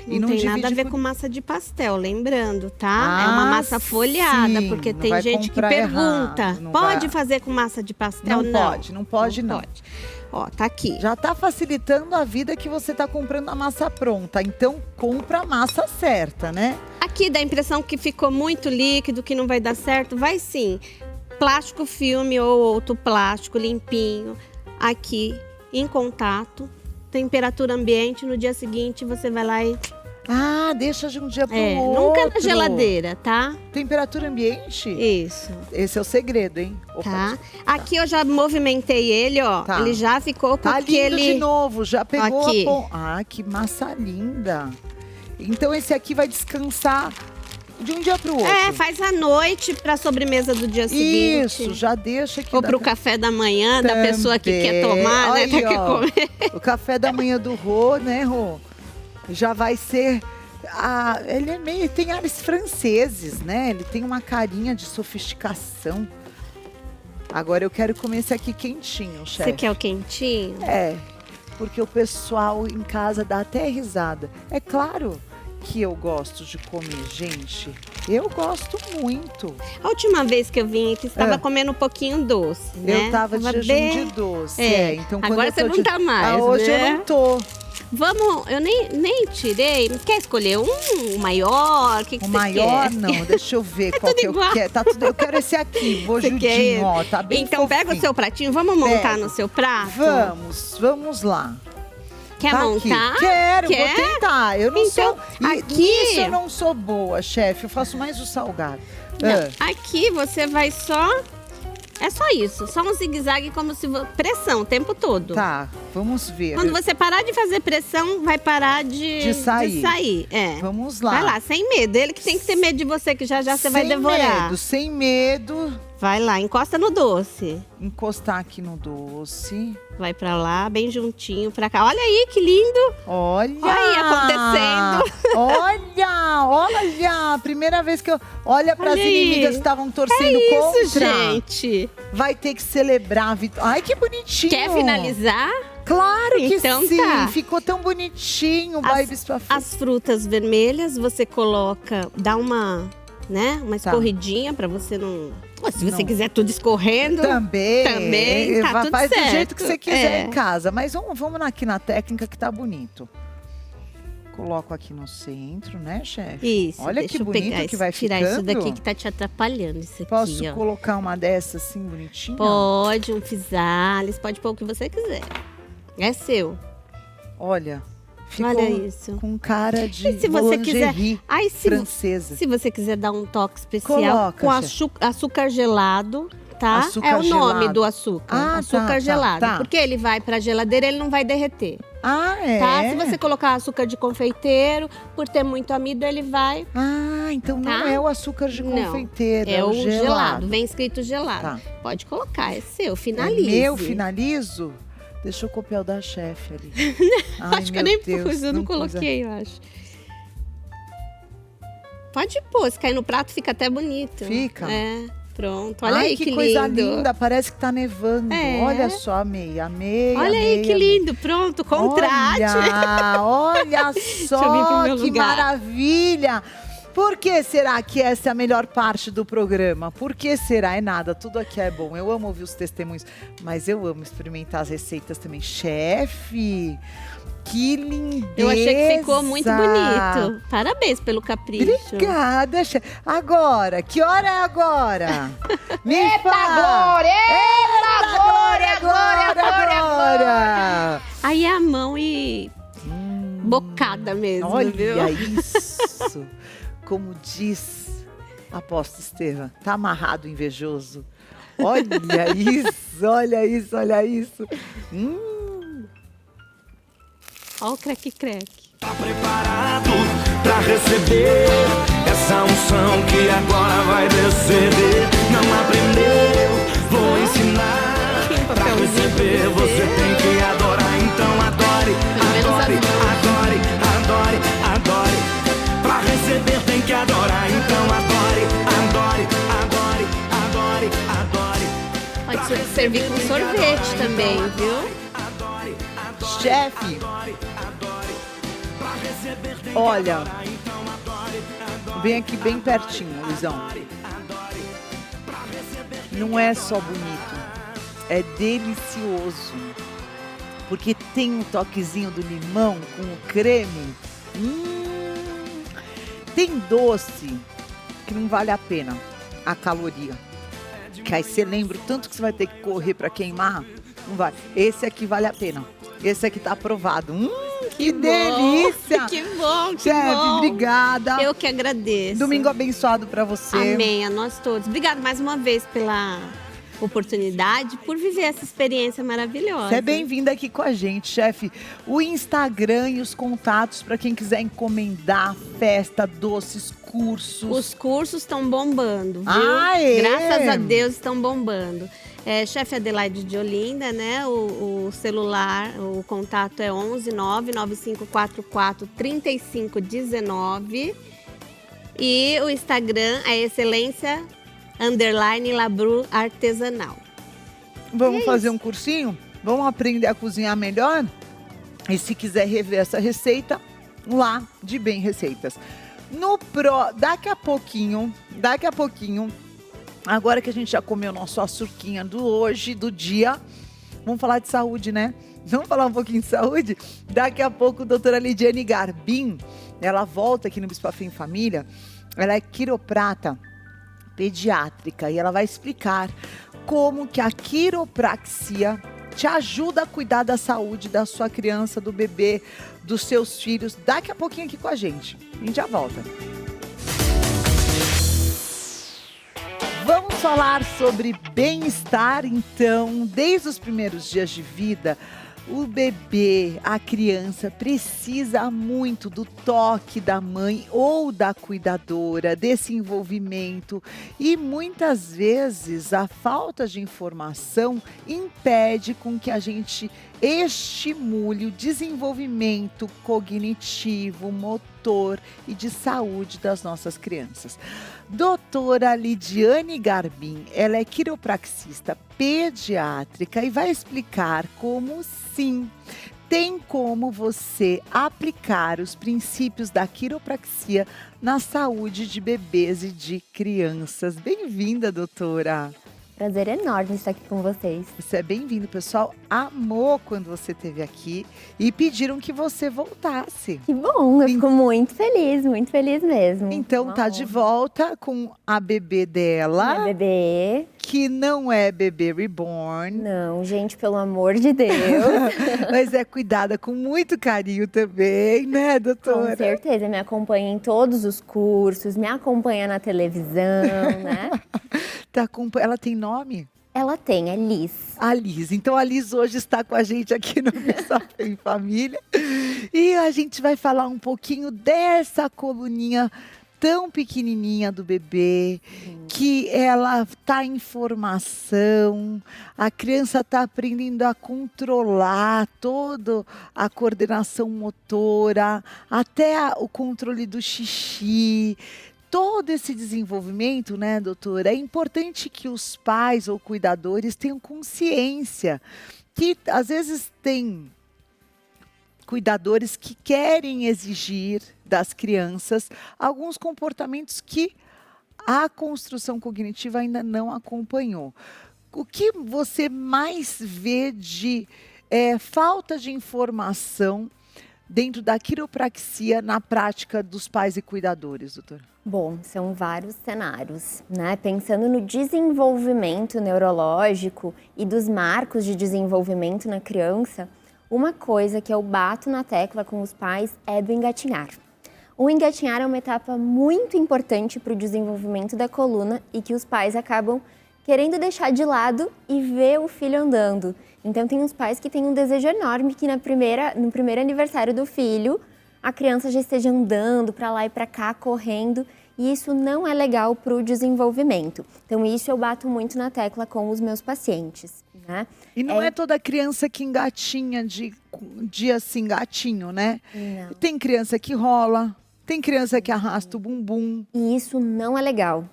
E Não tem nada a divide ver com massa de pastel, lembrando, tá? É uma Ah, massa folhada, sim. porque Não tem vai gente que comprar pergunta, errado, não pode vai- fazer com massa de pastel? Não pode, não pode, não. pode. Ó, tá aqui. Já tá facilitando a vida que você tá comprando a massa pronta. Então, compra a massa certa, né? Aqui dá a impressão que ficou muito líquido, que não vai dar certo. Vai sim. Plástico filme ou outro plástico limpinho. Aqui, em contato. Temperatura ambiente. No dia seguinte, você vai lá e... Ah, deixa de um dia pro outro. nunca na geladeira, tá? Temperatura ambiente? Isso, Esse é o segredo, hein? Opa, tá? Aqui eu já movimentei ele, ó. Tá. Ele já ficou Tá porque lindo ele... de novo, já pegou Aqui. a ponta. Ah, que massa linda. Então esse aqui vai descansar de um dia pro outro. faz à noite pra sobremesa do dia seguinte. Isso, já deixa aqui. Ou pro café da manhã da pessoa que quer Também. tomar, né? Aí, Tem que ó. comer. O café da manhã do Rô, né, Rô? Já vai ser... ele é meio... Tem ares franceses, né? Ele tem uma carinha de sofisticação. Agora eu quero comer esse aqui quentinho, chefe. Você quer o quentinho? É, porque o pessoal em casa dá até risada. É claro que eu gosto de comer, gente. Eu gosto muito. A última vez que eu vim aqui, você estava comendo um pouquinho doce, né? Eu tava de jejum bem- de doce. É. Então, quando Agora eu tô você não de- tá mais, hoje né? eu não tô. Vamos, eu nem tirei. Quer escolher um maior? O que O você maior quer? não, deixa eu ver qual tudo que eu igual. quero. Tá tudo, eu quero esse aqui, Você quer bojudinho, ele? ó, tá bem Então pega o fofinho. seu pratinho, vamos montar Pego. no seu prato? Vamos lá. Quer Tá montar? aqui. Quero, Quer? vou tentar. Eu não Então, sou. E aqui- nisso eu não sou boa, chefe. Eu faço mais o salgado. Não, aqui você vai só... É só isso, só um zigue-zague como se... Pressão o tempo todo. Tá, vamos ver. Quando você parar de fazer pressão, vai parar de sair. É. Vamos lá. Vai lá, sem medo. Ele que tem que ter medo de você, que já você vai devorar. Sem medo. Vai lá, encosta no doce. Encostar aqui no doce. Vai pra lá, bem juntinho pra cá. Olha aí, que lindo. Olha! Aí, acontecendo. Olha! Primeira vez que eu... Olha para as Olha aí. inimigas que estavam torcendo Isso, contra. gente. Vai ter que celebrar a vitória. Ai, que bonitinho! Quer finalizar? Claro que Então sim! tá. Ficou tão bonitinho, Baibis pra As frutas vermelhas, você coloca, dá uma, né, uma Tá. escorridinha pra você não... Ou se você Não. quiser tudo escorrendo. Também tá tudo Faz do certo. jeito que você quiser É. em casa. Mas vamos aqui na técnica que tá bonito. Coloco aqui no centro, né, chefe? Isso, Olha deixa que eu bonito pegar que vai tirar ficando. isso daqui que tá te atrapalhando, isso aqui, Posso ó. colocar uma dessas assim, bonitinha? Pode, um pisales, pode pôr o que você quiser. É seu. Olha, ficou Olha isso. com cara de E se você quiser- lingerie Aí, francesa. se você quiser dar um toque especial Coloca, com chefe. açúcar gelado, tá? Açúcar é o nome gelado. do açúcar. Ah, açúcar tá, gelado. tá. Porque ele vai pra geladeira, ele não vai derreter. Ah, é? Tá? Se você colocar açúcar de confeiteiro, por ter muito amido, ele vai. Ah, então não Tá? é o açúcar de Não, confeiteiro, É o gelado. gelado. Vem escrito gelado. Tá. Pode colocar, é seu, É finalize. meu, finalizo? Deixa eu copiar o da chefe ali. Ai, Acho que eu meu nem Deus, pus, eu não pus, coloquei, eu acho. Pode pôr, se cair no prato fica até bonito. Fica? É, pronto. Olha Ai, aí que que coisa lindo. linda, parece que tá nevando. É. Olha só, amei. Olha aí que lindo, pronto, contraste. Olha eu vir pro só, meu que lugar. maravilha. Por que será que essa é a melhor parte do programa? Por que será? É nada, tudo aqui é bom. Eu amo ouvir os testemunhos, mas eu amo experimentar as receitas também. Chefe, que lindeza. Eu achei que ficou muito bonito. Parabéns pelo capricho. Obrigada, chefe. Agora, que hora é agora? Me fala. Agora! Aí é a mão e bocada mesmo, Olha viu? isso! Como diz apóstolo Estevam, tá amarrado invejoso. Olha isso, olha isso, olha isso. Olha o creque-creque. Tá preparado pra receber essa unção que agora vai descer? Não aprendeu? Vou ensinar. Pra receber você tem que adorar, então adora. servir com sorvete também, viu? Chefe, olha, vem aqui bem pertinho, Luizão. Não é só bonito, é delicioso. Porque tem um toquezinho do limão com o creme. Tem doce que não vale a pena a caloria. Que aí você lembra o tanto que você vai ter que correr para queimar. Não vale. Esse aqui vale a pena. Esse aqui tá aprovado. Que delícia! Que bom, que Chefe, bom. obrigada. Eu que agradeço. Domingo abençoado para você. Amém, a nós todos. Obrigada mais uma vez pela oportunidade, por viver essa experiência maravilhosa. Você é bem-vinda aqui com a gente, chefe. O Instagram e os contatos para quem quiser encomendar festa, doces, cursos. Os cursos estão bombando, viu? Aê! Graças a Deus estão bombando. Chefe Adelaide de Olinda, né? O celular, o contato é 11 99544 3519. E o Instagram é excelência_labru artesanal. Vamos fazer um cursinho? Vamos aprender a cozinhar melhor? E se quiser rever essa receita, lá de Bem Receitas. Daqui a pouquinho, agora que a gente já comeu nosso açurquinha do hoje, do dia, vamos falar de saúde, né? Vamos falar um pouquinho de saúde? Daqui a pouco, a doutora Lidiane Garbim, ela volta aqui no Bispo Fé em Família. Ela é quiroprata pediátrica e ela vai explicar como que a quiropraxia te ajuda a cuidar da saúde da sua criança, do bebê, dos seus filhos. Daqui a pouquinho aqui com a gente. A gente já volta. Vamos falar sobre bem-estar, então. Desde os primeiros dias de vida, o bebê, a criança, precisa muito do toque da mãe ou da cuidadora, desse envolvimento. E muitas vezes a falta de informação impede com que a gente estimule o desenvolvimento cognitivo, motor e de saúde das nossas crianças. Doutora Lidiane Garbim, ela é quiropraxista pediátrica e vai explicar como sim, tem como você aplicar os princípios da quiropraxia na saúde de bebês e de crianças. Bem-vinda, doutora. Prazer enorme estar aqui com vocês. Você é bem-vindo, o pessoal amou quando você esteve aqui e pediram que você voltasse. Que bom, eu fico muito feliz mesmo. Então Uma tá de honra. volta com a bebê dela, Minha bebê. que não é bebê reborn, Não, gente, pelo amor de Deus. mas é cuidada com muito carinho também, né, doutora? Com certeza, me acompanha em todos os cursos, me acompanha na televisão, né? Ela tem nome? Ela tem, é Liz. A Liz. Então a Liz hoje está com a gente aqui no Bispo Fé em Família. E a gente vai falar um pouquinho dessa coluninha tão pequenininha do bebê, que ela está em formação, a criança está aprendendo a controlar toda a coordenação motora, até o controle do xixi. Todo esse desenvolvimento, né, doutora, é importante que os pais ou cuidadores tenham consciência que às vezes tem cuidadores que querem exigir das crianças alguns comportamentos que a construção cognitiva ainda não acompanhou. O que você mais vê de falta de informação dentro da quiropraxia na prática dos pais e cuidadores, doutora? Bom, são vários cenários, né? Pensando no desenvolvimento neurológico e dos marcos de desenvolvimento na criança, uma coisa que eu bato na tecla com os pais é do engatinhar. O engatinhar é uma etapa muito importante para o desenvolvimento da coluna e que os pais acabam querendo deixar de lado e ver o filho andando. Então, tem uns pais que têm um desejo enorme que no primeiro aniversário do filho, a criança já esteja andando para lá e para cá, correndo, e isso não é legal para o desenvolvimento. Então, isso eu bato muito na tecla com os meus pacientes, né? E não é toda criança que engatinha de assim, gatinho, né? Não. Tem criança que rola, tem criança que arrasta o bumbum. E isso não é legal.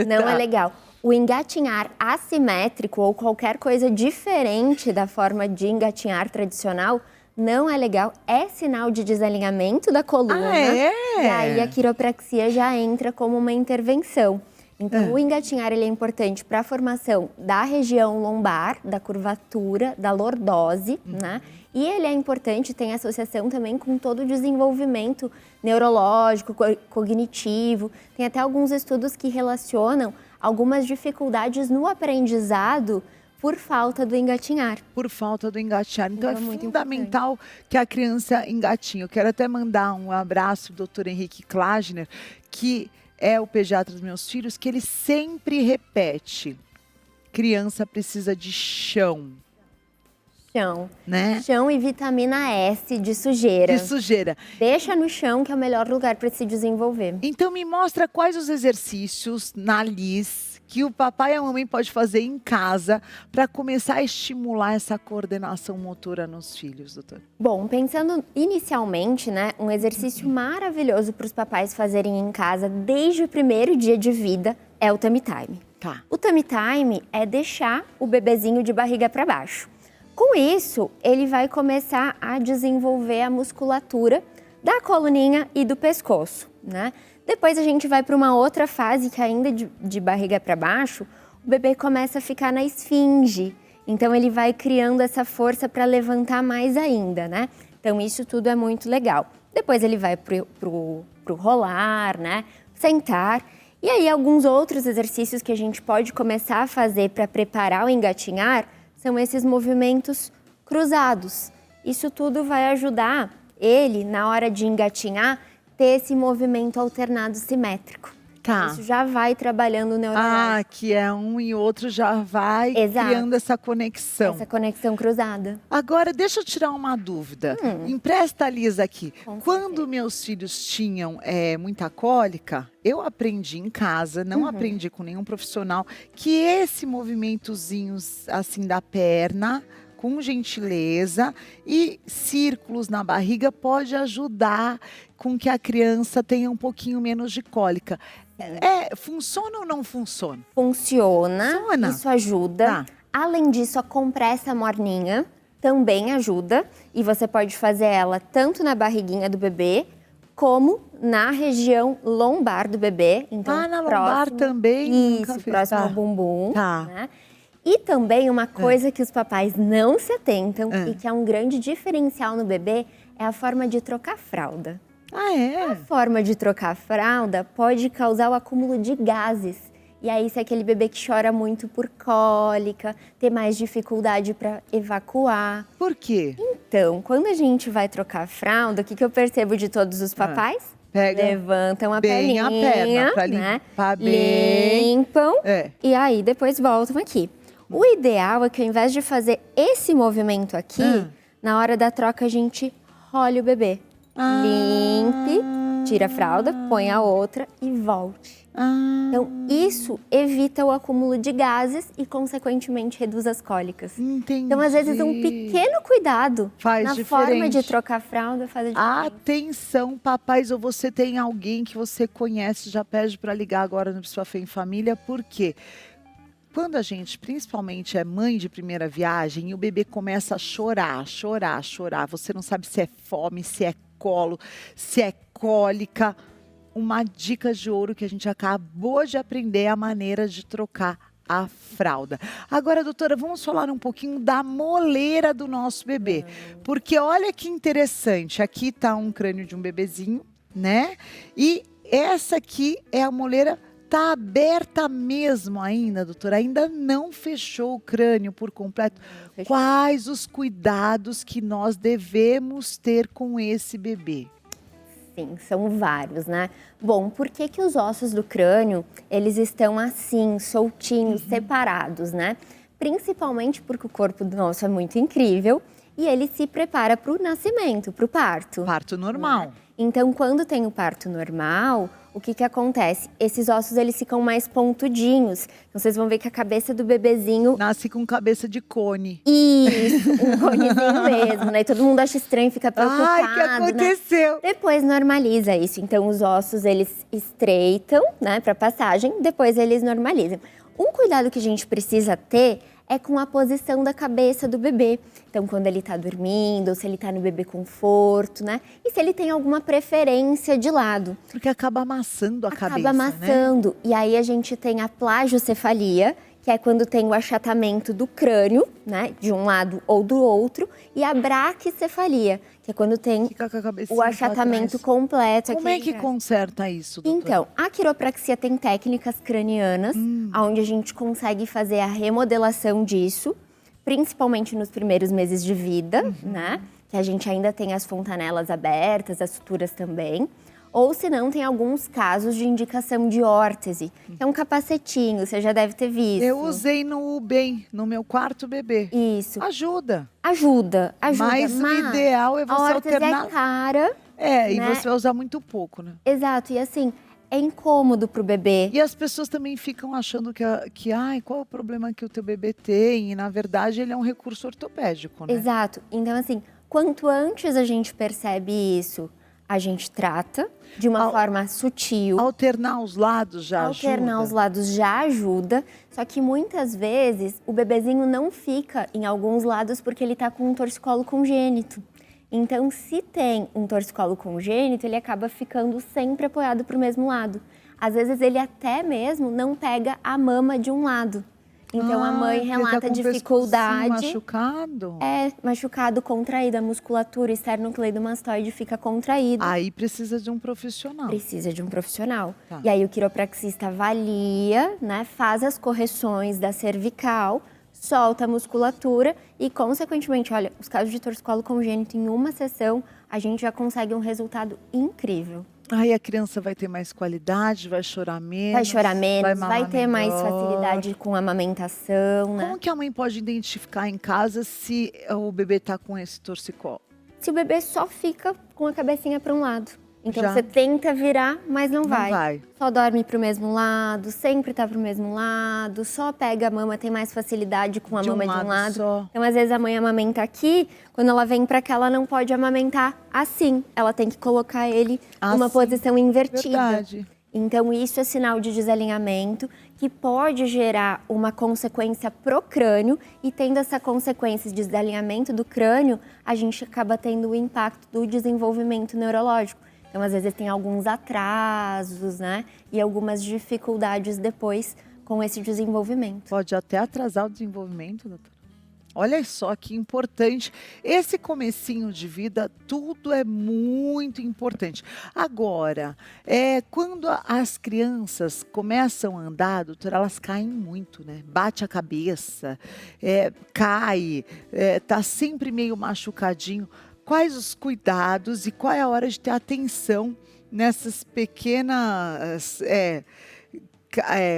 Não é legal. o engatinhar assimétrico ou qualquer coisa diferente da forma de engatinhar tradicional não é legal, é sinal de desalinhamento da coluna. Ah, é? E aí a quiropraxia já entra como uma intervenção. Então, o engatinhar ele é importante para a formação da região lombar, da curvatura, da lordose, né? E ele é importante, tem associação também com todo o desenvolvimento neurológico, cognitivo. Tem até alguns estudos que relacionam algumas dificuldades no aprendizado por falta do engatinhar. Por falta do engatinhar. Então, é muito fundamental que a criança engatinhe. Eu quero até mandar um abraço pro Dr. Henrique Klagner, que é o pediatra dos meus filhos, que ele sempre repete: criança precisa de chão. Chão. Né? Chão e vitamina S de sujeira. De sujeira. Deixa no chão, que é o melhor lugar para se desenvolver. Então, me mostra quais os exercícios na LIS que o papai e a mamãe pode fazer em casa para começar a estimular essa coordenação motora nos filhos, doutor. Bom, pensando inicialmente, né, um exercício maravilhoso para os papais fazerem em casa desde o primeiro dia de vida é o tummy time. Tá. O tummy time é deixar o bebezinho de barriga para baixo. Com isso, ele vai começar a desenvolver a musculatura da coluninha e do pescoço, né? Depois a gente vai para uma outra fase que ainda de barriga para baixo, o bebê começa a ficar na esfinge. Então ele vai criando essa força para levantar mais ainda, né? Então isso tudo é muito legal. Depois ele vai pro rolar, né? Sentar. E aí alguns outros exercícios que a gente pode começar a fazer para preparar o engatinhar são esses movimentos cruzados. Isso tudo vai ajudar ele, na hora de engatinhar, ter esse movimento alternado simétrico. Tá. Isso já vai trabalhando o neurológico. Ah, que é um e outro já vai criando essa conexão. Essa conexão cruzada. Agora, deixa eu tirar uma dúvida. Empresta a Lisa aqui. Com Quando certeza. meus filhos tinham muita cólica, eu aprendi em casa, não aprendi com nenhum profissional, que esse movimentozinho assim da perna, com gentileza e círculos na barriga pode ajudar com que a criança tenha um pouquinho menos de cólica. Funciona ou não funciona? Funciona. Isso ajuda. Tá. Além disso, a compressa morninha também ajuda. E você pode fazer ela tanto na barriguinha do bebê, como na região lombar do bebê. Então, na lombar também? Isso, próximo ao bumbum. Tá. Né? E também uma coisa que os papais não se atentam e que é um grande diferencial no bebê é a forma de trocar fralda. Ah, é? A forma de trocar fralda pode causar o acúmulo de gases. E aí, se é aquele bebê que chora muito por cólica, ter mais dificuldade para evacuar. Por quê? Então, quando a gente vai trocar fralda, o que eu percebo de todos os papais? Levantam a bem perninha, a perna pra né? limpar bem. Limpam e aí depois voltam aqui. O ideal é que ao invés de fazer esse movimento aqui, na hora da troca a gente role o bebê. Limpe, tira a fralda, põe a outra e volte. Então, isso evita o acúmulo de gases e, consequentemente, reduz as cólicas. Entendi. Então, às vezes, um pequeno cuidado faz na diferente. forma de trocar a fralda faz a diferença. Atenção, papais, ou você tem alguém que você conhece, já pede para ligar agora no Sua Fé em Família, por quê? Quando a gente, principalmente, é mãe de primeira viagem e o bebê começa a chorar, você não sabe se é fome, se é colo, se é cólica. Uma dica de ouro que a gente acabou de aprender é a maneira de trocar a fralda. Agora, doutora, vamos falar um pouquinho da moleira do nosso bebê. Porque olha que interessante, aqui está um crânio de um bebezinho, né? E essa aqui é a moleira. Está aberta mesmo ainda, doutora? Ainda não fechou o crânio por completo? Quais os cuidados que nós devemos ter com esse bebê? Sim, são vários, né? Bom, por que os ossos do crânio, eles estão assim, soltinhos, separados, né? Principalmente porque o corpo do nosso é muito incrível e ele se prepara para o nascimento, para o parto. Parto normal. Né? Então, quando tem o parto normal, o que acontece? Esses ossos, eles ficam mais pontudinhos. Então, vocês vão ver que a cabeça do bebezinho... Nasce com cabeça de cone. Isso, um conezinho mesmo, né? E todo mundo acha estranho, fica preocupado, Ai, que aconteceu? Né? Depois normaliza isso. Então, os ossos, eles estreitam, né, para passagem, depois eles normalizam. Um cuidado que a gente precisa ter é com a posição da cabeça do bebê. Então, quando ele está dormindo, ou se ele está no bebê conforto, né? E se ele tem alguma preferência de lado. Porque acaba amassando a cabeça, Acaba amassando. E aí a gente tem a plagiocefalia, que é quando tem o achatamento do crânio, né? De um lado ou do outro. E a braquicefalia, que é quando tem Fica com a cabecinha o achatamento pra trás. completo. Como aqui é que atrás. conserta isso, doutora? Então, a quiropraxia tem técnicas cranianas, onde a gente consegue fazer a remodelação disso, principalmente nos primeiros meses de vida, né? Que a gente ainda tem as fontanelas abertas, as suturas também. Ou se não, tem alguns casos de indicação de órtese, que é um capacetinho, você já deve ter visto. Eu usei no UBEM, no meu quarto bebê. Isso. Ajuda. Ajuda. Mas o ideal é a você órtese alternar. é cara. E né? você vai usar muito pouco, né? Exato, e assim, é incômodo pro bebê. E as pessoas também ficam achando ai, qual é o problema que o teu bebê tem? E, na verdade, ele é um recurso ortopédico, né? Exato. Então, assim, quanto antes a gente percebe isso, a gente trata de uma forma sutil. Alternar os lados já ajuda. Alternar os lados já ajuda, só que muitas vezes o bebezinho não fica em alguns lados porque ele tá com um torcicolo congênito. Então, se tem um torcicolo congênito, ele acaba ficando sempre apoiado para o mesmo lado. Às vezes, ele até mesmo não pega a mama de um lado. Então, a mãe relata dificuldade. Machucado? Machucado, contraído. A musculatura esternocleidomastoide fica contraída. Aí precisa de um profissional. Precisa de um profissional. Tá. E aí, o quiropraxista avalia, né, faz as correções da cervical, solta a musculatura e, consequentemente, olha, os casos de torcicolo congênito em uma sessão, a gente já consegue um resultado incrível. Aí a criança vai ter mais qualidade, vai chorar menos. Vai chorar menos, vai ter mais melhor. facilidade com a amamentação, né? Como que a mãe pode identificar em casa se o bebê está com esse torcicolo? Se o bebê só fica com a cabecinha para um lado. Então, Já. você tenta virar, mas não Não vai. vai. Só dorme pro mesmo lado, sempre tá pro mesmo lado, só pega a mama, tem mais facilidade com a mama de um lado. Só. Então, às vezes, a mãe amamenta aqui, quando ela vem pra cá, ela não pode amamentar assim. Ela tem que colocar ele numa Assim. posição invertida. Verdade. Então, isso é sinal de desalinhamento que pode gerar uma consequência pro crânio e tendo essa consequência de desalinhamento do crânio, a gente acaba tendo o impacto do desenvolvimento neurológico. Então, às vezes, tem alguns atrasos, né? E algumas dificuldades depois com esse desenvolvimento. Pode até atrasar o desenvolvimento, doutora. Olha só que importante. Esse comecinho de vida, tudo é muito importante. Agora, quando as crianças começam a andar, doutora, elas caem muito, né? Bate a cabeça, cai, tá sempre meio machucadinho. Quais os cuidados e qual é a hora de ter atenção nessas pequenas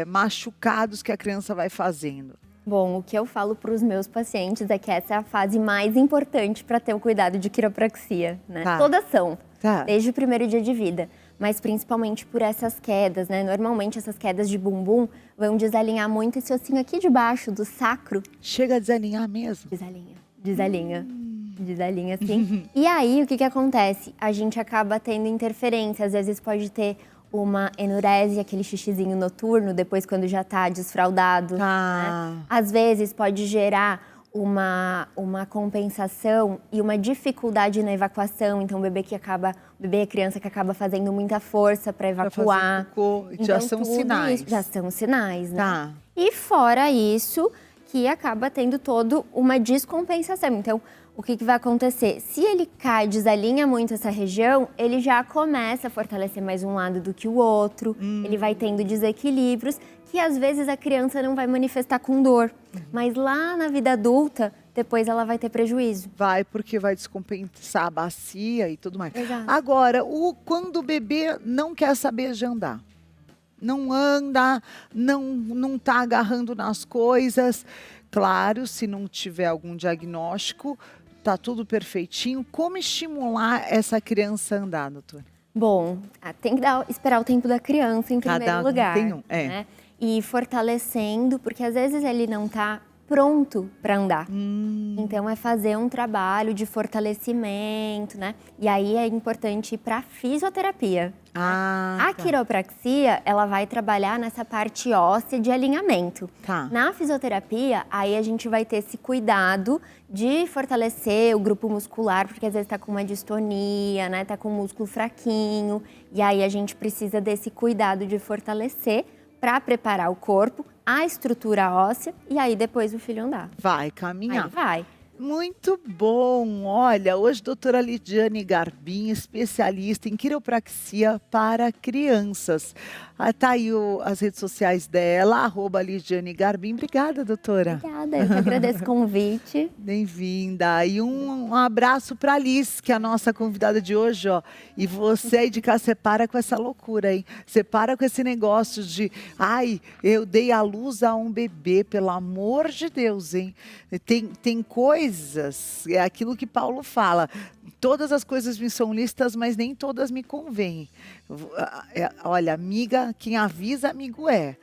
machucados que a criança vai fazendo? Bom, o que eu falo para os meus pacientes é que essa é a fase mais importante para ter o cuidado de quiropraxia, né? Tá. Todas são, Tá. desde o primeiro dia de vida, mas principalmente por essas quedas, né? Normalmente essas quedas de bumbum vão desalinhar muito esse ossinho aqui de baixo do sacro. Chega a desalinhar mesmo? Desalinha, sim. E aí, o que acontece? A gente acaba tendo interferência, às vezes pode ter uma enurese, aquele xixizinho noturno, depois quando já tá desfraldado. Tá. Né? Às vezes pode gerar uma compensação e uma dificuldade na evacuação. Então, o bebê e a criança que acaba fazendo muita força para evacuar. Já Então, são tudo sinais. isso já são sinais, né? Tá. E fora isso, que acaba tendo toda uma descompensação. Então, o que vai acontecer? Se ele cai, desalinha muito essa região, ele já começa a fortalecer mais um lado do que o outro. Ele vai tendo desequilíbrios que às vezes a criança não vai manifestar com dor. Mas lá na vida adulta, depois ela vai ter prejuízo. Vai, porque vai descompensar a bacia e tudo mais. Exato. Agora, quando o bebê não quer saber de andar, não anda, não tá agarrando nas coisas, claro, se não tiver algum diagnóstico, tá tudo perfeitinho. Como estimular essa criança a andar, doutora? Bom, tem que esperar o tempo da criança em primeiro lugar. Tem um, né? E fortalecendo, porque às vezes ele não tá pronto para andar. Então é fazer um trabalho de fortalecimento, né? E aí é importante ir para fisioterapia. A quiropraxia, ela vai trabalhar nessa parte óssea de alinhamento. Na fisioterapia, aí a gente vai ter esse cuidado de fortalecer o grupo muscular, porque às vezes tá com uma distonia, né? Tá com o músculo fraquinho. E aí a gente precisa desse cuidado de fortalecer para preparar o corpo, a estrutura óssea, e aí depois o filho andar. Vai caminhar. Aí vai. Muito bom! Olha, hoje doutora Lidiane Garbim, especialista em quiropraxia para crianças. Tá aí as redes sociais dela, @Lidiane Garbim. Obrigada, doutora. Obrigada, eu que agradeço o convite. Bem-vinda. E um abraço para a Liz, que é a nossa convidada de hoje, ó. E você aí de cá, você para com essa loucura, hein? Você para com esse negócio de, ai, eu dei à luz a um bebê, pelo amor de Deus, hein? Tem coisas, é aquilo que Paulo fala, todas as coisas me são lícitas, mas nem todas me convêm. Olha, amiga, quem avisa, amigo é.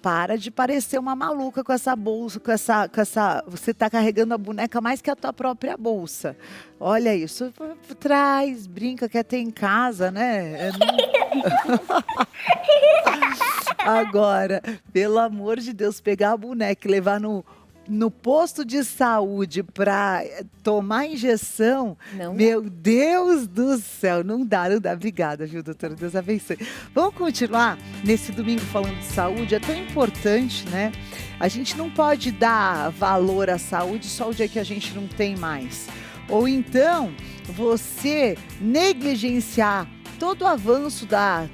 Para de parecer uma maluca com essa bolsa, com essa. Você está carregando a boneca mais que a tua própria bolsa. Olha isso, traz, brinca, quer ter em casa, né? Agora, pelo amor de Deus, pegar a boneca e levar no posto de saúde para tomar injeção, meu Deus do céu, não dá. Obrigada, viu, doutora? Deus abençoe. Vamos continuar nesse domingo falando de saúde, é tão importante, né? A gente não pode dar valor à saúde só o dia que a gente não tem mais. Ou então, você negligenciar todo o avanço da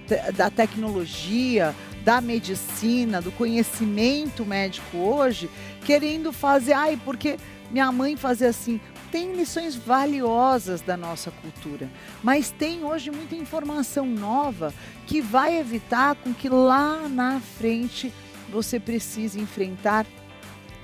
tecnologia, da medicina, do conhecimento médico hoje, querendo fazer, porque minha mãe fazia assim. Tem lições valiosas da nossa cultura, mas tem hoje muita informação nova que vai evitar com que lá na frente você precise enfrentar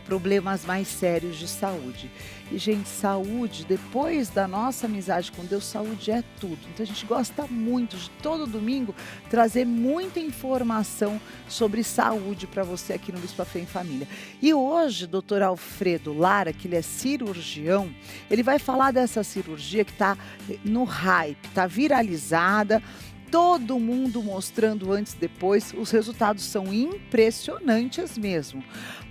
problemas mais sérios de saúde. E, gente, saúde, depois da nossa amizade com Deus, saúde é tudo. Então, a gente gosta muito de todo domingo trazer muita informação sobre saúde para você aqui no Bispo Fé em Família. E hoje, doutor Alfredo Lara, que ele é cirurgião, ele vai falar dessa cirurgia que está no hype, está viralizada, todo mundo mostrando antes e depois, os resultados são impressionantes mesmo.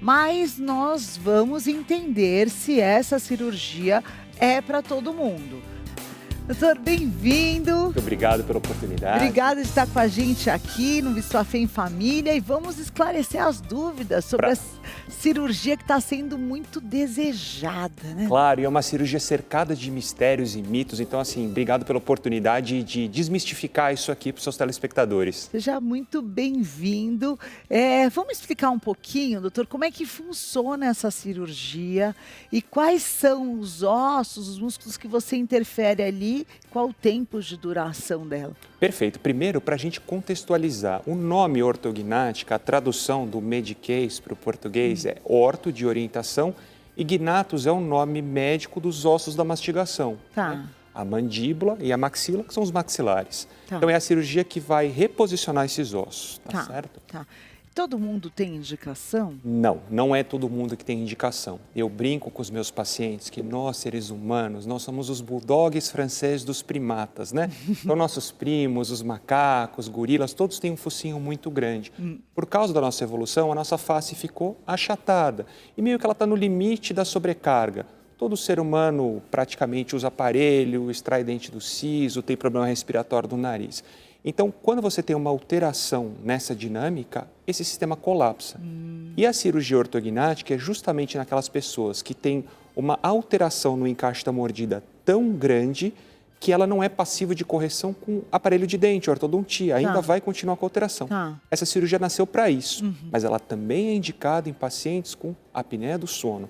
Mas nós vamos entender se essa cirurgia é para todo mundo. Doutor, bem-vindo. Muito obrigado pela oportunidade. Obrigada de estar com a gente aqui no Bispo Fé em Família e vamos esclarecer as dúvidas sobre a cirurgia que está sendo muito desejada, né? Claro, e é uma cirurgia cercada de mistérios e mitos, então assim, obrigado pela oportunidade de desmistificar isso aqui para os seus telespectadores. Seja muito bem-vindo. Vamos explicar um pouquinho, doutor, como é que funciona essa cirurgia e quais são os ossos, os músculos que você interfere ali, qual o tempo de duração dela? Perfeito. Primeiro, para a gente contextualizar, o nome ortognática, a tradução do mediquês para o português é orto, de orientação, e gnatus é o nome médico dos ossos da mastigação. Né? A mandíbula e a maxila, que são os maxilares. Então, é a cirurgia que vai reposicionar esses ossos, tá certo? Todo mundo tem indicação? Não, não é todo mundo que tem indicação. Eu brinco com os meus pacientes que nós, seres humanos, nós somos os bulldogs franceses dos primatas, né? Então, nossos primos, os macacos, gorilas, todos têm um focinho muito grande. Por causa da nossa evolução, a nossa face ficou achatada e meio que ela está no limite da sobrecarga. Todo ser humano praticamente usa aparelho, extrai dente do siso, tem problema respiratório do nariz. Então, quando você tem uma alteração nessa dinâmica, esse sistema colapsa. E a cirurgia ortognática é justamente naquelas pessoas que têm uma alteração no encaixe da mordida tão grande que ela não é passível de correção com aparelho de dente, ortodontia, ainda vai continuar com a alteração. Essa cirurgia nasceu para isso, mas ela também é indicada em pacientes com apneia do sono.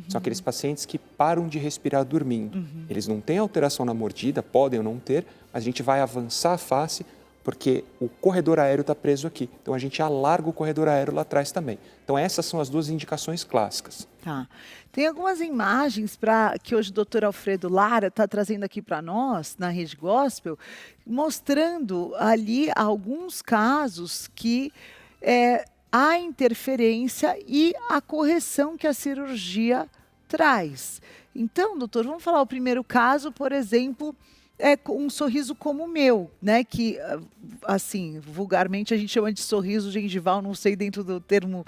São aqueles pacientes que param de respirar dormindo. Eles não têm alteração na mordida, podem ou não ter, mas a gente vai avançar a face porque o corredor aéreo está preso aqui. Então, a gente alarga o corredor aéreo lá atrás também. Então, essas são as duas indicações clássicas. Tem algumas imagens que hoje o doutor Alfredo Lara está trazendo aqui para nós, na Rede Gospel, mostrando ali alguns casos que a interferência e a correção que a cirurgia traz. Então, doutor, vamos falar o primeiro caso, por exemplo, com um sorriso como o meu, né? Que, assim, vulgarmente a gente chama de sorriso gengival, não sei dentro do termo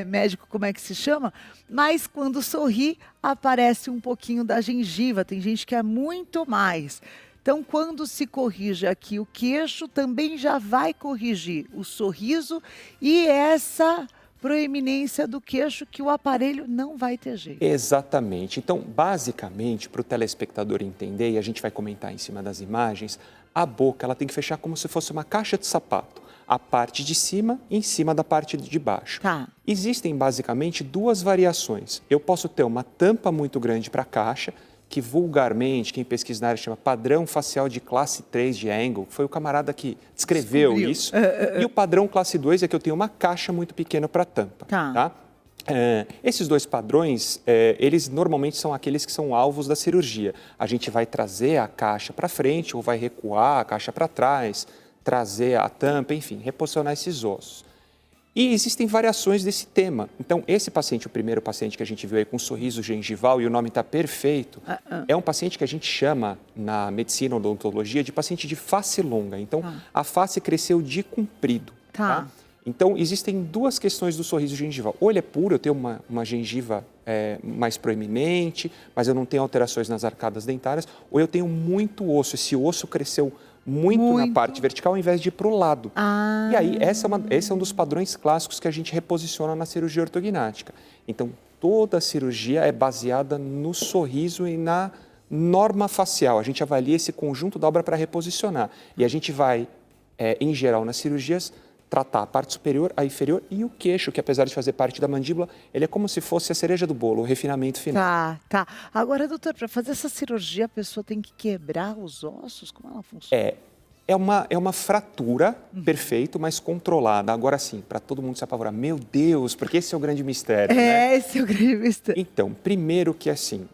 médico como é que se chama, mas quando sorri, aparece um pouquinho da gengiva. Tem gente que é muito mais. Então, quando se corrige aqui o queixo, também já vai corrigir o sorriso e essa proeminência do queixo que o aparelho não vai ter jeito. Exatamente. Então, basicamente, para o telespectador entender, e a gente vai comentar em cima das imagens, a boca ela tem que fechar como se fosse uma caixa de sapato. A parte de cima em cima da parte de baixo. Tá. Existem basicamente duas variações. Eu posso ter uma tampa muito grande para a caixa, que vulgarmente, quem pesquisa na área chama padrão facial de classe 3 de Engel, foi o camarada que descreveu isso. E o padrão classe 2 é que eu tenho uma caixa muito pequena para a tampa. Tá? Esses dois padrões, eles normalmente são aqueles que são alvos da cirurgia. A gente vai trazer a caixa para frente ou vai recuar a caixa para trás, trazer a tampa, enfim, reposicionar esses ossos. E existem variações desse tema. Então, esse paciente, o primeiro paciente que a gente viu aí com sorriso gengival, e o nome está perfeito, é um paciente que a gente chama, na medicina odontologia, de paciente de face longa. Então, a face cresceu de comprido. Tá? Então, existem duas questões do sorriso gengival. Ou ele é puro, eu tenho uma gengiva mais proeminente, mas eu não tenho alterações nas arcadas dentárias, ou eu tenho muito osso, esse osso cresceu muito na parte vertical ao invés de ir para o lado. E aí, esse é um dos padrões clássicos que a gente reposiciona na cirurgia ortognática. Então, toda a cirurgia é baseada no sorriso e na norma facial. A gente avalia esse conjunto da obra para reposicionar. E a gente vai, em geral, nas cirurgias, tratar a parte superior, a inferior e o queixo, que apesar de fazer parte da mandíbula, ele é como se fosse a cereja do bolo, o refinamento final. Tá. Agora, doutor, para fazer essa cirurgia, a pessoa tem que quebrar os ossos? Como ela funciona? É uma fratura, perfeito, mas controlada. Agora sim, para todo mundo se apavorar. Meu Deus, porque esse é o grande mistério, né? Esse é o grande mistério. Então, primeiro que assim,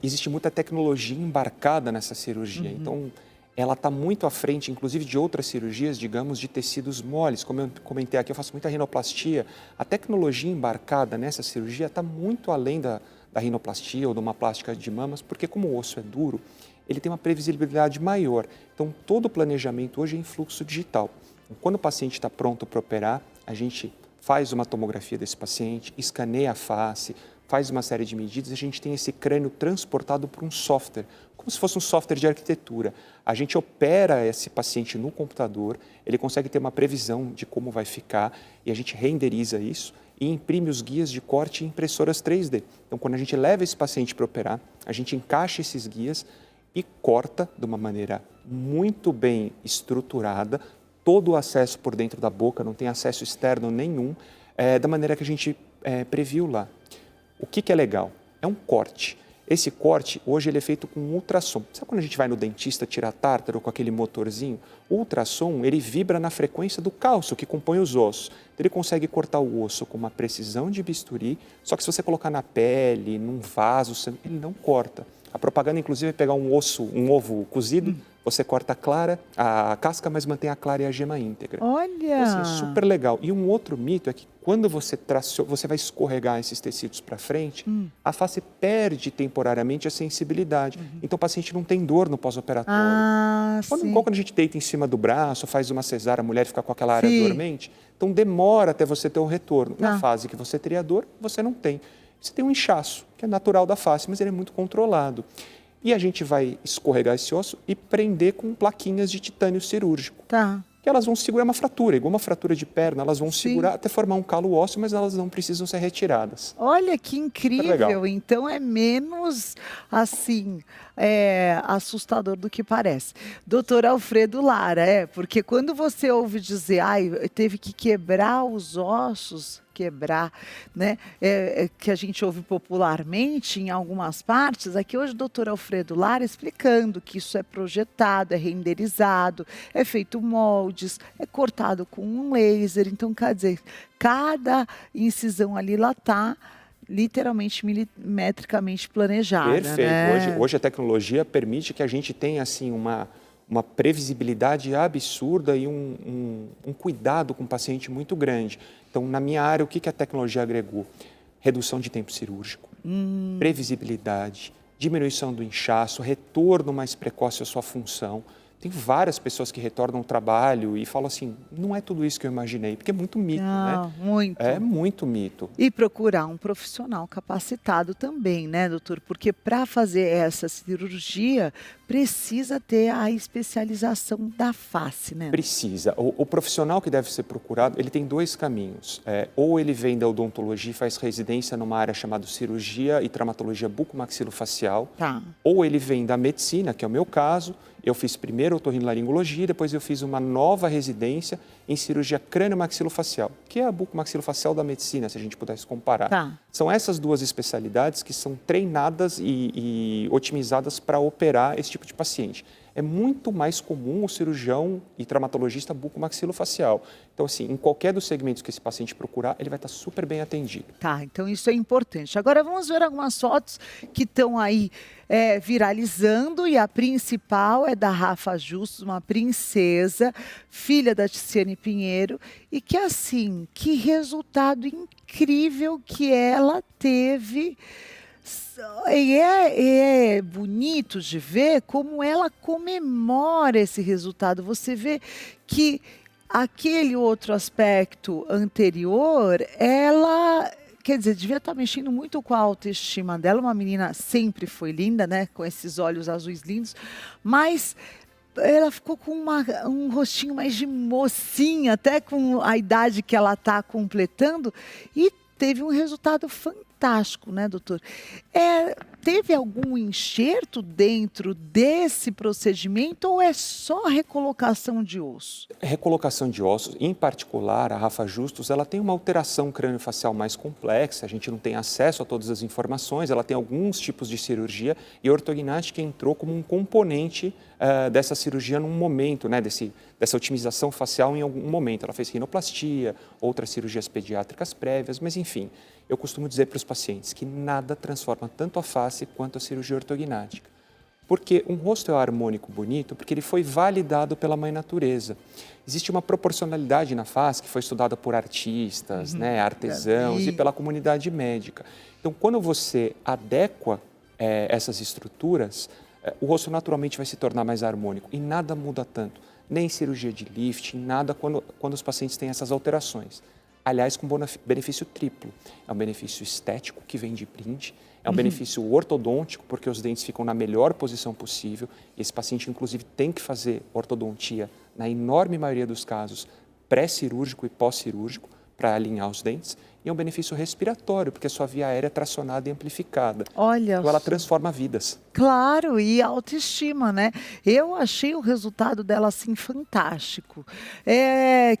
existe muita tecnologia embarcada nessa cirurgia. Então, ela está muito à frente, inclusive, de outras cirurgias, digamos, de tecidos moles. Como eu comentei aqui, eu faço muita rinoplastia. A tecnologia embarcada nessa cirurgia está muito além da rinoplastia ou de uma plástica de mamas, porque como o osso é duro, ele tem uma previsibilidade maior. Então, todo o planejamento hoje é em fluxo digital. Quando o paciente está pronto para operar, a gente faz uma tomografia desse paciente, escaneia a face, faz uma série de medidas, e a gente tem esse crânio transportado por um software, como se fosse um software de arquitetura. A gente opera esse paciente no computador, ele consegue ter uma previsão de como vai ficar, e a gente renderiza isso e imprime os guias de corte em impressoras 3D. Então, quando a gente leva esse paciente para operar, a gente encaixa esses guias e corta de uma maneira muito bem estruturada todo o acesso por dentro da boca, não tem acesso externo nenhum, da maneira que a gente previu lá. O que é legal? É um corte. Esse corte, hoje, ele é feito com ultrassom. Sabe quando a gente vai no dentista tirar tártaro com aquele motorzinho? O ultrassom, ele vibra na frequência do cálcio que compõe os ossos. Então, ele consegue cortar o osso com uma precisão de bisturi, só que se você colocar na pele, num vaso, ele não corta. A propaganda, inclusive, é pegar um ovo cozido, você corta a casca, mas mantém a clara e a gema íntegra. Olha! Então, assim, super legal. E um outro mito é que quando você vai escorregar esses tecidos para frente, a face perde temporariamente a sensibilidade. Então, o paciente não tem dor no pós-operatório. Quando a gente deita em cima do braço, faz uma cesárea, a mulher fica com aquela área dormente, então demora até você ter um retorno. Na fase que você teria dor, você não tem. Você tem um inchaço, que é natural da face, mas ele é muito controlado. E a gente vai escorregar esse osso e prender com plaquinhas de titânio cirúrgico. Que elas vão segurar uma fratura, igual uma fratura de perna, elas vão segurar até formar um calo ósseo, mas elas não precisam ser retiradas. Olha que incrível! Então é menos, assim, assustador do que parece. Doutor Alfredo Lara, porque quando você ouve dizer, teve que quebrar os ossos, né? Que a gente ouve popularmente em algumas partes. Aqui hoje o doutor Alfredo Lara explicando que isso é projetado, é renderizado, é feito moldes, é cortado com um laser. Então, quer dizer, cada incisão ali, ela está literalmente milimetricamente planejada. Perfeito. Né? Hoje a tecnologia permite que a gente tenha assim, uma previsibilidade absurda e um cuidado com o paciente muito grande. Então, na minha área, o que a tecnologia agregou? Redução de tempo cirúrgico, previsibilidade, diminuição do inchaço, retorno mais precoce à sua função. Tem várias pessoas que retornam ao trabalho e falam assim, não é tudo isso que eu imaginei, porque é muito mito, né? Muito. É muito mito. E procurar um profissional capacitado também, né, doutor? Porque para fazer essa cirurgia, precisa ter a especialização da face, né? Precisa. O profissional que deve ser procurado, ele tem 2 caminhos. Ou ele vem da odontologia e faz residência numa área chamada cirurgia e traumatologia bucomaxilofacial, Tá. ou ele vem da medicina, que é o meu caso. Eu fiz primeiro otorrinolaringologia, depois eu fiz uma nova residência em cirurgia crânio-maxilofacial, que é a bucomaxilofacial da medicina, se a gente pudesse comparar. Tá. São essas 2 especialidades que são treinadas e otimizadas para operar esse tipo de paciente. É muito mais comum o cirurgião e traumatologista bucomaxilofacial. Então, assim, em qualquer dos segmentos que esse paciente procurar, ele vai estar super bem atendido. Tá, então isso é importante. Agora vamos ver algumas fotos que estão aí viralizando, e a principal é da Rafa Justus, uma princesa, filha da Tiziane Pinheiro, e que assim, que resultado incrível que ela teve. E é bonito de ver como ela comemora esse resultado. Você vê que aquele outro aspecto anterior, ela, quer dizer, devia estar mexendo muito com a autoestima dela. Uma menina sempre foi linda, né? Com esses olhos azuis lindos, mas ela ficou com um rostinho mais de mocinha, até com a idade que ela está completando, e teve um resultado fantástico, né, doutor? Teve algum enxerto dentro desse procedimento ou é só recolocação de osso? Recolocação de ossos, em particular, a Rafa Justus, ela tem uma alteração crâniofacial mais complexa, a gente não tem acesso a todas as informações, ela tem alguns tipos de cirurgia e a ortognática entrou como um componente dessa cirurgia num momento, né, dessa otimização facial em algum momento. Ela fez rinoplastia, outras cirurgias pediátricas prévias, mas enfim, eu costumo dizer para os pacientes que nada transforma tanto a face quanto a cirurgia ortognática. Porque um rosto é harmônico bonito porque ele foi validado pela mãe natureza. Existe uma proporcionalidade na face que foi estudada por artistas, né, artesãos e pela comunidade médica. Então, quando você adequa essas estruturas, o rosto naturalmente vai se tornar mais harmônico e nada muda tanto, nem cirurgia de lifting, nada quando os pacientes têm essas alterações. Aliás, com benefício triplo. É um benefício estético, que vem de brinde, é um benefício ortodôntico, porque os dentes ficam na melhor posição possível. Esse paciente, inclusive, tem que fazer ortodontia, na enorme maioria dos casos, pré-cirúrgico e pós-cirúrgico, para alinhar os dentes. E é um benefício respiratório, porque a sua via aérea é tracionada e amplificada. Olha, então, ela transforma vidas. Claro, e autoestima, né? Eu achei o resultado dela, assim, fantástico.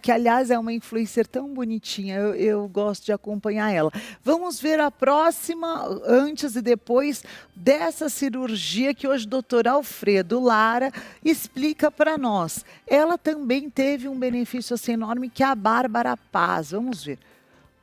Que, aliás, é uma influencer tão bonitinha, eu gosto de acompanhar ela. Vamos ver a próxima, antes e depois dessa cirurgia, que hoje o doutor Alfredo Lara explica para nós. Ela também teve um benefício assim, enorme, que é a Bárbara Paz. Vamos ver.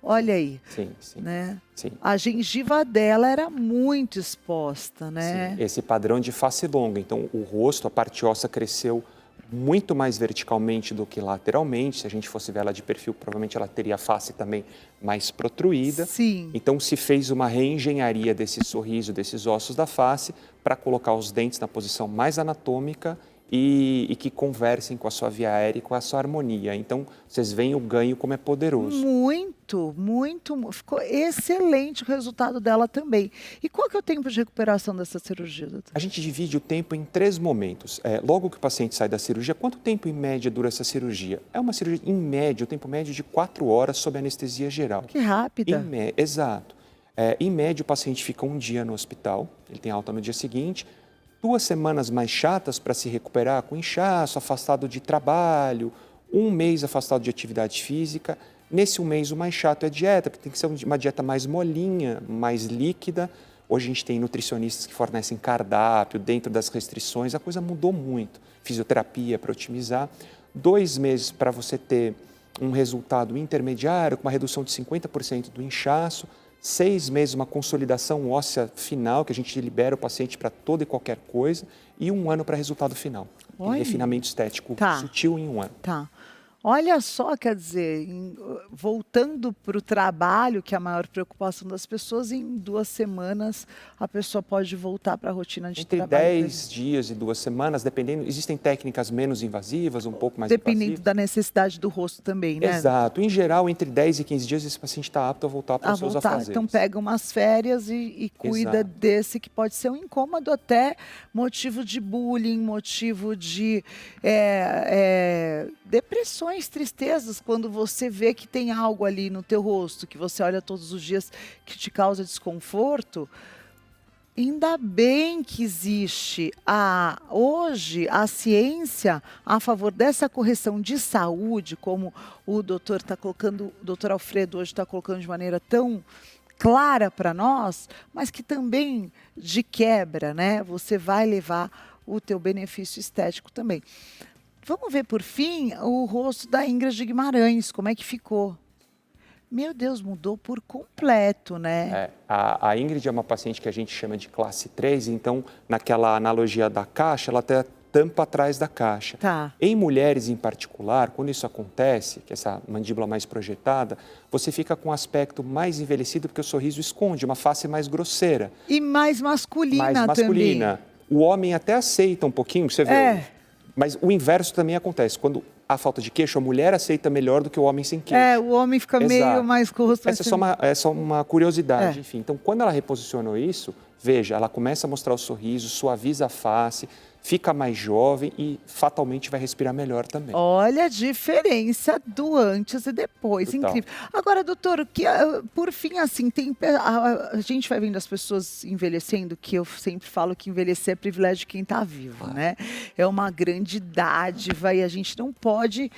Olha aí, sim, sim, né? Sim. A gengiva dela era muito exposta, né? Sim, esse padrão de face longa. Então, o rosto, a parte óssea cresceu muito mais verticalmente do que lateralmente. Se a gente fosse ver ela de perfil, provavelmente ela teria a face também mais protruída. Sim. Então, se fez uma reengenharia desse sorriso, desses ossos da face, para colocar os dentes na posição mais anatômica e que conversem com a sua via aérea e com a sua harmonia. Então, vocês veem o ganho como é poderoso. Muito, muito. Ficou excelente o resultado dela também. E qual que é o tempo de recuperação dessa cirurgia, doutor? A gente divide o tempo em 3 momentos. Logo que o paciente sai da cirurgia, quanto tempo em média dura essa cirurgia? É uma cirurgia, em média, o tempo médio de 4 horas sob anestesia geral. Que rápida. Exato. Em média, o paciente fica 1 dia no hospital, ele tem alta no dia seguinte, 2 semanas mais chatas para se recuperar, com inchaço, afastado de trabalho, 1 mês afastado de atividade física. Nesse 1 mês, o mais chato é a dieta, porque tem que ser uma dieta mais molinha, mais líquida. Hoje a gente tem nutricionistas que fornecem cardápio dentro das restrições, a coisa mudou muito. Fisioterapia para otimizar. 2 meses para você ter um resultado intermediário, com uma redução de 50% do inchaço. 6 meses, uma consolidação óssea final, que a gente libera o paciente para toda e qualquer coisa, e 1 ano para resultado final. Olha. Refinamento estético Tá. sutil em 1 ano. Tá. Olha só, quer dizer, voltando para o trabalho, que é a maior preocupação das pessoas, em 2 semanas a pessoa pode voltar para a rotina de Entre trabalho. 10 dias e 2 semanas, dependendo, existem técnicas menos invasivas, um pouco mais Dependendo invasivas. da necessidade do rosto também, né? Exato. Em geral, entre 10 e 15 dias, esse paciente está apto a voltar para A os seus voltar. afazeres. Então pega umas férias e cuida Exato. desse que pode ser um incômodo, até motivo de bullying, motivo de depressões, tristezas, quando você vê que tem algo ali no teu rosto, que você olha todos os dias, que te causa desconforto. Ainda bem que existe hoje a ciência a favor dessa correção de saúde, como o doutor está colocando, o doutor Alfredo hoje está colocando de maneira tão clara para nós, mas que também de quebra, né? Você vai levar o teu benefício estético também. Vamos ver por fim o rosto da Ingrid Guimarães, como é que ficou? Meu Deus, mudou por completo, né? A Ingrid é uma paciente que a gente chama de classe 3, então, naquela analogia da caixa, ela até tampa atrás da caixa. Tá. Em mulheres em particular, quando isso acontece, que essa mandíbula mais projetada, você fica com um aspecto mais envelhecido porque o sorriso esconde, uma face mais grosseira. E mais masculina Mais masculina. também. O homem até aceita um pouquinho, você vê. É. Mas o inverso também acontece. Quando há falta de queixo, a mulher aceita melhor do que o homem sem queixo. O homem fica meio Exato. mais com o rosto mais Essa é só uma curiosidade, É. enfim. Então, quando ela reposicionou isso, veja, ela começa a mostrar o sorriso, suaviza a face, fica mais jovem e fatalmente vai respirar melhor também. Olha a diferença do antes e depois, Total. incrível. Agora, doutor, por fim, assim, a gente vai vendo as pessoas envelhecendo, que eu sempre falo que envelhecer é privilégio de quem está vivo, né? É uma grande dádiva e a gente não pode,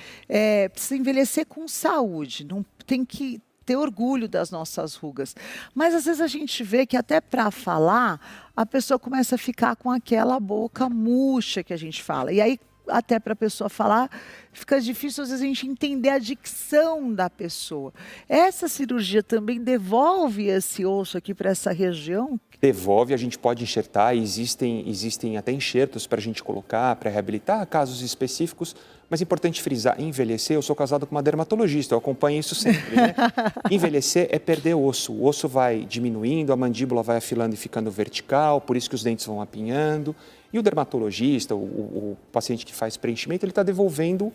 precisa envelhecer com saúde, não tem que ter orgulho das nossas rugas. Mas às vezes a gente vê que até para falar, a pessoa começa a ficar com aquela boca murcha que a gente fala. E aí, até para a pessoa falar, fica difícil às vezes a gente entender a dicção da pessoa. Essa cirurgia também devolve esse osso aqui para essa região? Devolve, a gente pode enxertar, existem até enxertos para a gente colocar, para reabilitar casos específicos, mas é importante frisar, envelhecer, eu sou casado com uma dermatologista, eu acompanho isso sempre, né? Envelhecer é perder o osso vai diminuindo, a mandíbula vai afilando e ficando vertical, por isso que os dentes vão apinhando, e o dermatologista, o paciente que faz preenchimento, ele está devolvendo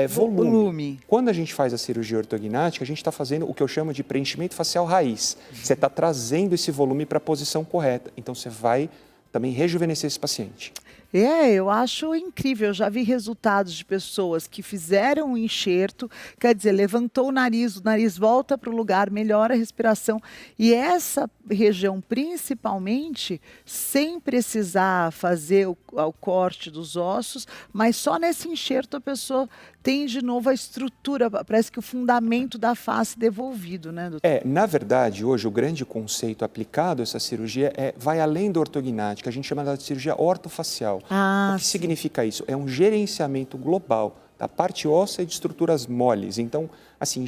volume. Quando a gente faz a cirurgia ortognática, a gente está fazendo o que eu chamo de preenchimento facial raiz. Você está trazendo esse volume para a posição correta. Então, você vai também rejuvenescer esse paciente. Eu acho incrível. Eu já vi resultados de pessoas que fizeram um enxerto, quer dizer, levantou o nariz volta para o lugar, melhora a respiração. E essa região, principalmente, sem precisar fazer o corte dos ossos, mas só nesse enxerto a pessoa tem de novo a estrutura, parece que o fundamento da face devolvido, né, doutor? Na verdade, hoje, o grande conceito aplicado a essa cirurgia vai além da ortognática, a gente chama de cirurgia ortofacial. O que significa isso? É um gerenciamento global da parte óssea e de estruturas moles. Então, assim,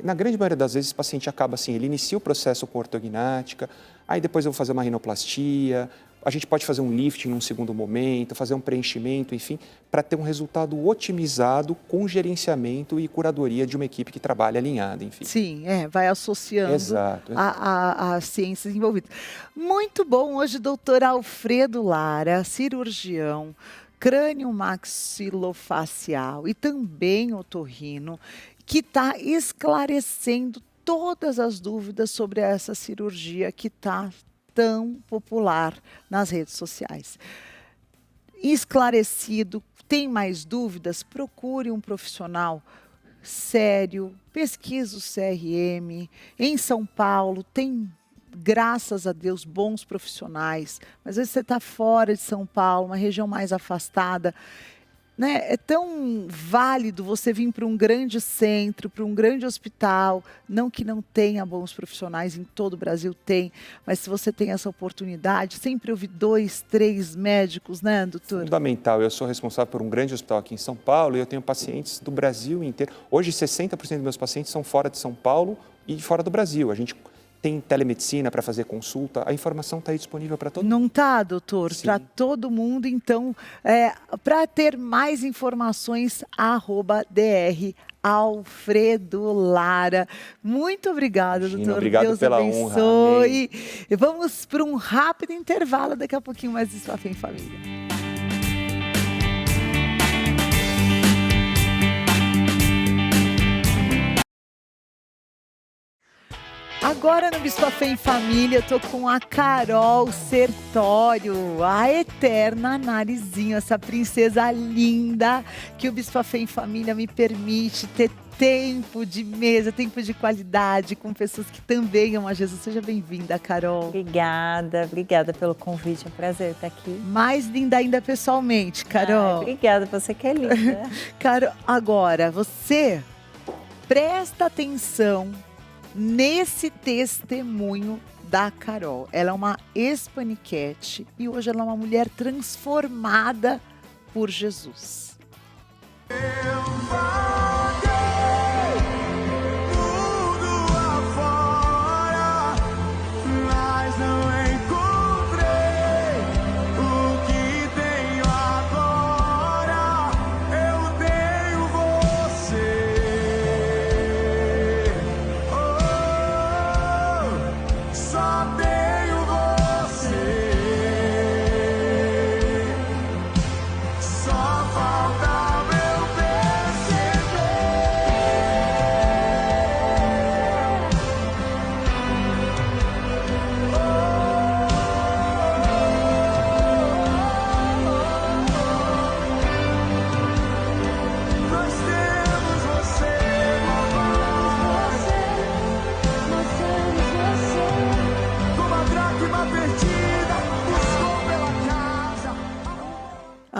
na grande maioria das vezes, o paciente acaba assim, ele inicia o processo com ortognática, aí depois eu vou fazer uma rinoplastia, a gente pode fazer um lifting num segundo momento, fazer um preenchimento, enfim, para ter um resultado otimizado com gerenciamento e curadoria de uma equipe que trabalha alinhada, enfim. Sim, vai associando Exato. as ciências envolvidas. Muito bom. Hoje, doutor Alfredo Lara, cirurgião, crânio maxilofacial e também otorrino, que está esclarecendo todas as dúvidas sobre essa cirurgia que está tão popular nas redes sociais. Esclarecido, tem mais dúvidas? Procure um profissional sério, pesquisa o CRM. Em São Paulo tem, graças a Deus, bons profissionais, mas às vezes você está fora de São Paulo, uma região mais afastada, né? É tão válido você vir para um grande centro, para um grande hospital, não que não tenha bons profissionais, em todo o Brasil tem, mas se você tem essa oportunidade, sempre ouvir 2, 3 médicos, né, doutor? Fundamental. Eu sou responsável por um grande hospital aqui em São Paulo e eu tenho pacientes do Brasil inteiro. Hoje, 60% dos meus pacientes são fora de São Paulo e fora do Brasil. A gente tem telemedicina para fazer consulta, a informação está aí disponível para todo mundo. Não tá, doutor? Sim. Para todo mundo. Então, para ter mais informações, @dr Alfredo Lara. Muito obrigada, Imagina, doutor. obrigado Deus pela abençoe. honra. Amém. E vamos para um rápido intervalo, daqui a pouquinho mais Bispa Fé em Família. Agora no Bispa Fé em Família, eu tô com a Carol Sertório, a eterna Narizinho, essa princesa linda que o Bispa Fé em Família me permite ter tempo de mesa, tempo de qualidade com pessoas que também amam a Jesus. Seja bem-vinda, Carol. Obrigada pelo convite, é um prazer estar aqui. Mais linda ainda pessoalmente, Carol. Obrigada, você que é linda. Carol, agora, você presta atenção nesse testemunho da Carol. Ela é uma ex-paniquete e hoje ela é uma mulher transformada por Jesus.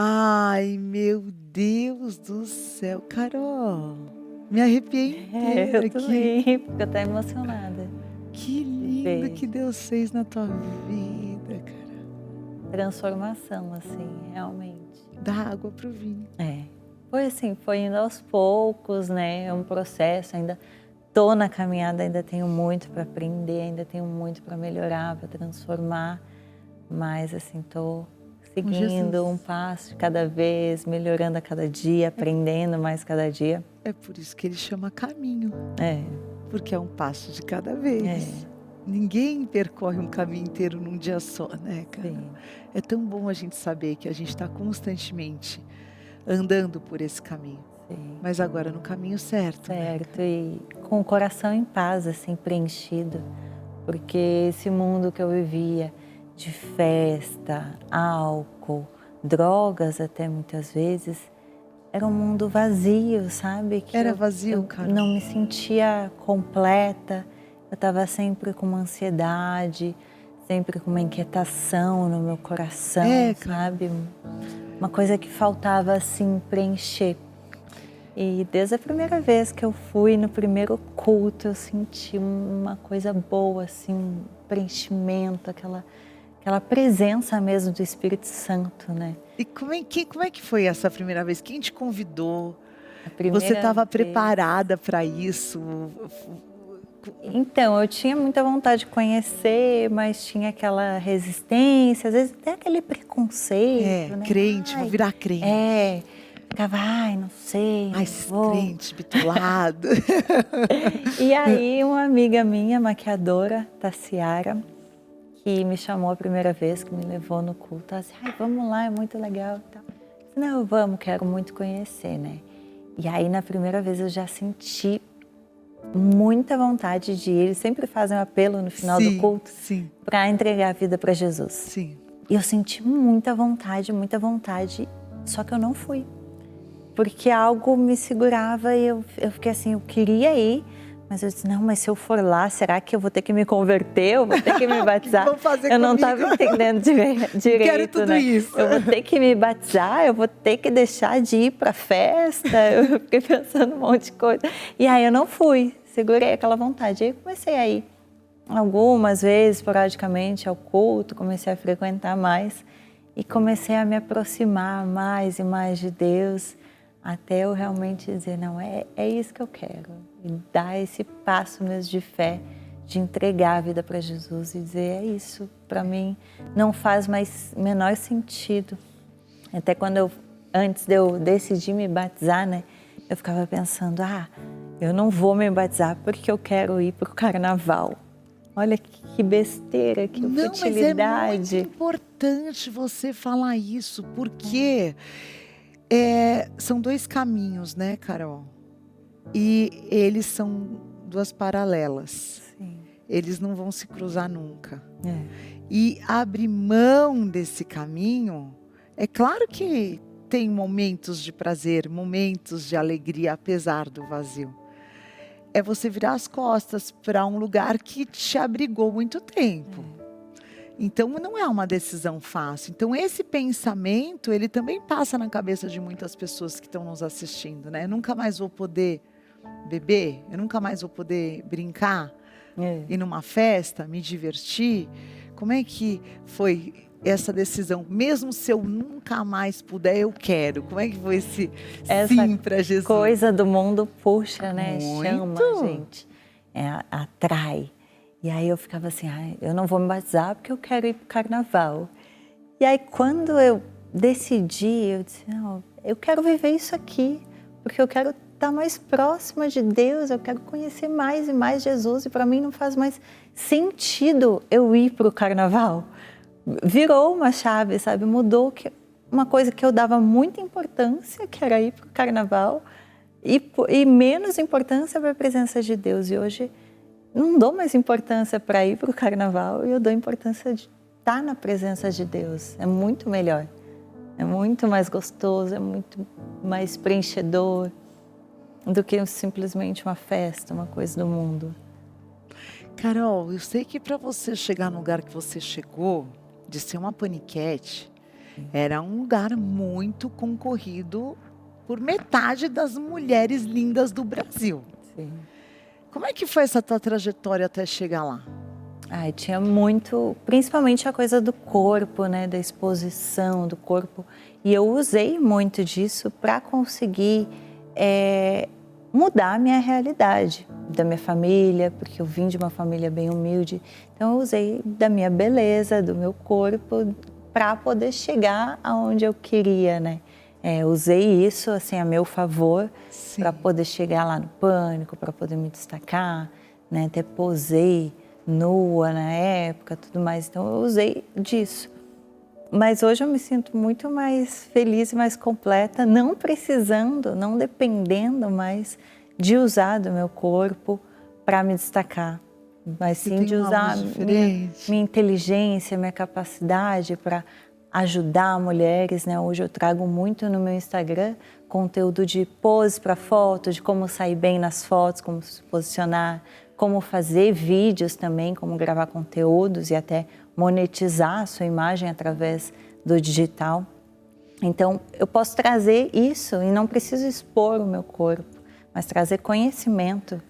Ai, meu Deus do céu, Carol, me arrepiei inteira Eu também, porque eu tô emocionada. Que lindo que Deus fez na tua vida, cara. Transformação, assim, realmente. Da água pro vinho. Foi assim, foi indo aos poucos, né? É um processo, ainda tô na caminhada, ainda tenho muito para aprender, ainda tenho muito para melhorar, para transformar. Mas assim, tô seguindo um passo de cada vez, melhorando a cada dia, aprendendo mais cada dia. É por isso que ele chama caminho. Porque é um passo de cada vez. Ninguém percorre um caminho inteiro num dia só, né, cara? Sim. É tão bom a gente saber que a gente está constantemente andando por esse caminho. Sim. Mas agora no caminho certo. Certo, e com o coração em paz, assim, preenchido. Porque esse mundo que eu vivia de festa, álcool, drogas até muitas vezes, era um mundo vazio, sabe? Que Era vazio, cara? Não me sentia completa, eu estava sempre com uma ansiedade, sempre com uma inquietação no meu coração, sabe? Uma coisa que faltava, assim, preencher. E desde a primeira vez que eu fui, no primeiro culto, eu senti uma coisa boa, assim, um preenchimento, aquela presença mesmo do Espírito Santo, né? E como é que foi essa primeira vez? Quem te convidou? Você estava preparada para isso? Então, eu tinha muita vontade de conhecer, mas tinha aquela resistência, às vezes até aquele preconceito, né? Crente, vou virar crente. Ficava, não sei. Esses crentes bitulados. E aí, uma amiga minha, maquiadora, Tassiara, que me chamou a primeira vez, que me levou no culto, ela disse, vamos lá, é muito legal e tal. Eu disse, não, vamos, quero muito conhecer, né? E aí, na primeira vez, eu já senti muita vontade de ir. Eles sempre fazem um apelo no final do culto para entregar a vida para Jesus. Sim. E eu senti muita vontade, só que eu não fui. Porque algo me segurava e eu fiquei assim, eu queria ir, mas eu disse, não, mas se eu for lá, será que eu vou ter que me converter? Eu vou ter que me batizar? Eu não estava entendendo direito, Quero tudo isso. Eu vou ter que me batizar, eu vou ter que deixar de ir para a festa. Eu fiquei pensando um monte de coisa. E aí eu não fui, segurei aquela vontade. Aí comecei a ir algumas vezes, esporadicamente, ao culto, comecei a frequentar mais e comecei a me aproximar mais e mais de Deus, até eu realmente dizer, não, é isso que eu quero. E dar esse passo mesmo de fé, de entregar a vida para Jesus e dizer, é isso, para mim não faz mais menor sentido. Até quando antes de eu decidir me batizar, né, eu ficava pensando, eu não vou me batizar porque eu quero ir para o carnaval. Olha que besteira, que futilidade. Mas é muito importante você falar isso, porque são 2 caminhos, né, Carol? E eles são 2 paralelas. Sim. Eles não vão se cruzar nunca. E abrir mão desse caminho, é claro que tem momentos de prazer, momentos de alegria, apesar do vazio. É você virar as costas para um lugar que te abrigou muito tempo. Então, não é uma decisão fácil. Então, esse pensamento, ele também passa na cabeça de muitas pessoas que estão nos assistindo, né? Eu nunca mais vou poder beber, eu nunca mais vou poder brincar, ir numa festa, me divertir. Como é que foi essa decisão? Mesmo se eu nunca mais puder, eu quero. Como é que foi esse sim para Jesus? Coisa do mundo puxa, né? Muito. Chama a gente, atrai. E aí eu ficava assim, eu não vou me batizar porque eu quero ir para o carnaval. E aí quando eu decidi, eu disse, não, eu quero viver isso aqui, porque eu quero estar mais próxima de Deus, eu quero conhecer mais e mais Jesus, e para mim não faz mais sentido eu ir para o carnaval. Virou uma chave, sabe? Mudou uma coisa que eu dava muita importância, que era ir para o carnaval, e menos importância para a presença de Deus. E hoje não dou mais importância para ir para o carnaval, e eu dou importância de estar na presença de Deus. É muito melhor, é muito mais gostoso, é muito mais preenchedor do que simplesmente uma festa, uma coisa do mundo. Carol, eu sei que para você chegar no lugar que você chegou, de ser uma paniquete, era um lugar muito concorrido por metade das mulheres lindas do Brasil. Sim. Como é que foi essa tua trajetória até chegar lá? Tinha muito, principalmente a coisa do corpo, né, da exposição do corpo. E eu usei muito disso para conseguir mudar a minha realidade, da minha família, porque eu vim de uma família bem humilde. Então eu usei da minha beleza, do meu corpo, para poder chegar aonde eu queria, né? Usei isso assim a meu favor para poder chegar lá no Pânico, para poder me destacar, né? Até posei nua na época, tudo mais. Então eu usei disso. Mas hoje eu me sinto muito mais feliz e mais completa, não precisando, não dependendo mais de usar do meu corpo para me destacar, mas sim de usar minha inteligência, minha capacidade para ajudar mulheres, né? Hoje eu trago muito no meu Instagram conteúdo de pose para foto, de como sair bem nas fotos, como se posicionar, como fazer vídeos também, como gravar conteúdos e até monetizar a sua imagem através do digital. Então, eu posso trazer isso e não preciso expor o meu corpo, mas trazer conhecimento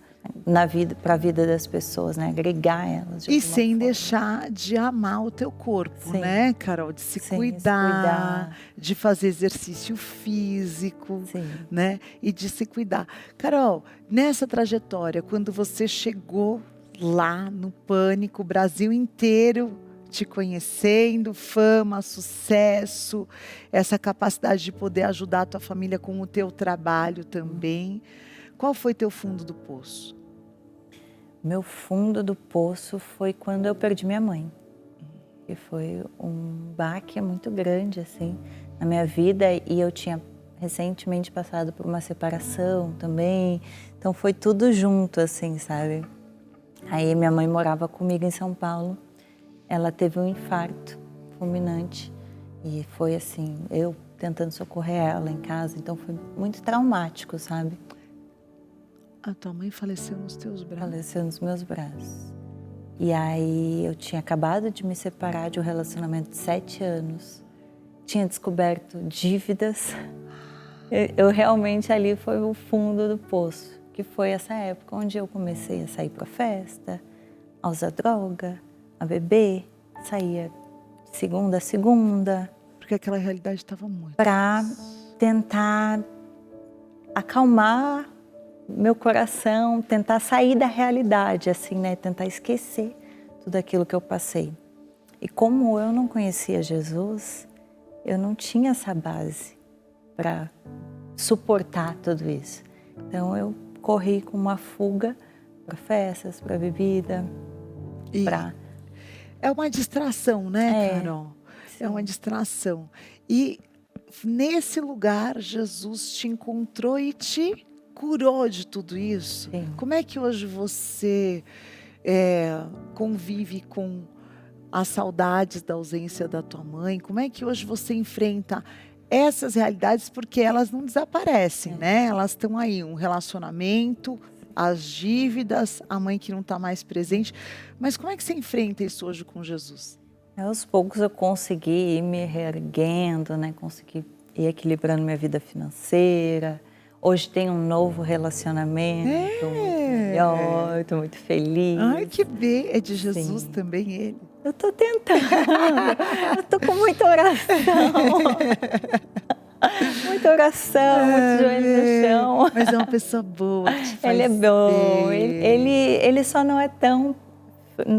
para a vida das pessoas, né? Agregar elas de E alguma sem forma. deixar de amar o teu corpo, Sim. né, Carol? De se cuidar, de fazer exercício físico, né? E de se cuidar. Carol, nessa trajetória, quando você chegou lá no Pânico, o Brasil inteiro te conhecendo, fama, sucesso, essa capacidade de poder ajudar a tua família com o teu trabalho também. Qual foi teu fundo do poço? Meu fundo do poço foi quando eu perdi minha mãe. Que foi um baque muito grande, assim, na minha vida. E eu tinha recentemente passado por uma separação também. Então foi tudo junto, assim, sabe? Aí minha mãe morava comigo em São Paulo. Ela teve um infarto fulminante. E foi assim, eu tentando socorrer ela em casa. Então foi muito traumático, sabe? A tua mãe faleceu nos teus braços? Faleceu nos meus braços. E aí eu tinha acabado de me separar de um relacionamento de 7 anos. Tinha descoberto dívidas. Eu realmente ali foi o fundo do poço. Que foi essa época onde eu comecei a sair para festa, a usar droga, a beber. Saía de segunda a segunda. Porque aquela realidade estava muito. Para tentar acalmar meu coração, tentar sair da realidade, assim, né? Tentar esquecer tudo aquilo que eu passei. E como eu não conhecia Jesus, eu não tinha essa base para suportar tudo isso. Então eu corri com uma fuga para festas, para bebida, para... É uma distração, né, Carol? Sim. É uma distração. E nesse lugar, Jesus te encontrou e te curou de tudo isso. Sim. Como é que hoje você convive com as saudades da ausência da tua mãe? Como é que hoje você enfrenta essas realidades? Porque elas não desaparecem, né? Elas estão aí, um relacionamento, as dívidas, a mãe que não está mais presente. Mas como é que você enfrenta isso hoje com Jesus? Aos poucos eu consegui ir me reerguendo, né? Consegui ir equilibrando minha vida financeira. Hoje tenho um novo relacionamento, muito melhor, estou muito feliz. Ai, que bem! É de Jesus também ele? Eu estou tentando, eu estou com muita oração. Muita oração, muito joelho no chão. Mas é uma pessoa boa. Ele é bom, ele só não é tão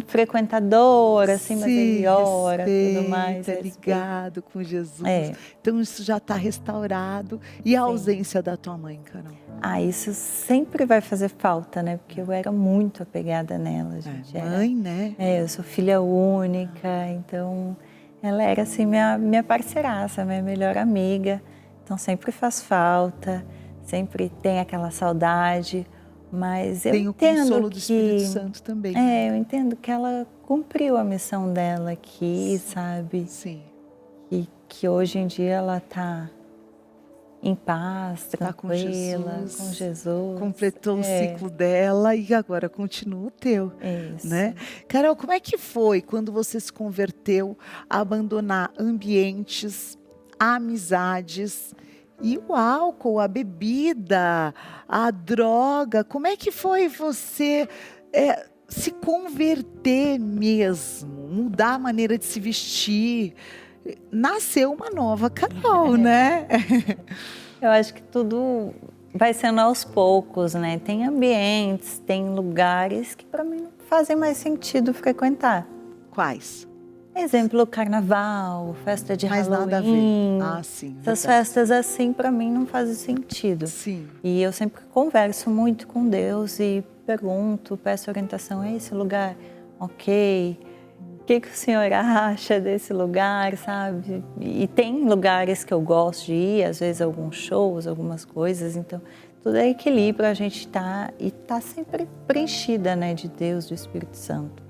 frequentador, assim, mas ele ora, tudo mais. É ligado com Jesus. Então isso já está restaurado. E a ausência da tua mãe, Carol? Isso sempre vai fazer falta, né? Porque eu era muito apegada nela, gente. Mãe, né? Eu sou filha única, então ela era assim minha parceiraça, minha melhor amiga. Então sempre faz falta, sempre tem aquela saudade. Mas eu entendo tem o consolo do Espírito Santo também. Eu entendo que ela cumpriu a missão dela aqui, sabe? Sim. E que hoje em dia ela está em paz, tranquila, com Jesus. Completou o ciclo dela e agora continua o teu. Isso. Né? Carol, como é que foi quando você se converteu a abandonar ambientes, amizades e o álcool, a bebida, a droga? Como é que foi você se converter mesmo, mudar a maneira de se vestir? Nasceu uma nova Carol, né? Eu acho que tudo vai sendo aos poucos, né? Tem ambientes, tem lugares que para mim não fazem mais sentido frequentar. Quais? Exemplo, carnaval, festa de Halloween. Nada a ver. Sim. Essas festas assim para mim não fazem sentido. Sim. E eu sempre converso muito com Deus e pergunto, peço orientação. É esse lugar? Ok. O que o senhor acha desse lugar, sabe? E tem lugares que eu gosto de ir, às vezes alguns shows, algumas coisas. Então, tudo é equilíbrio, a gente tá sempre preenchida, né, de Deus, do Espírito Santo.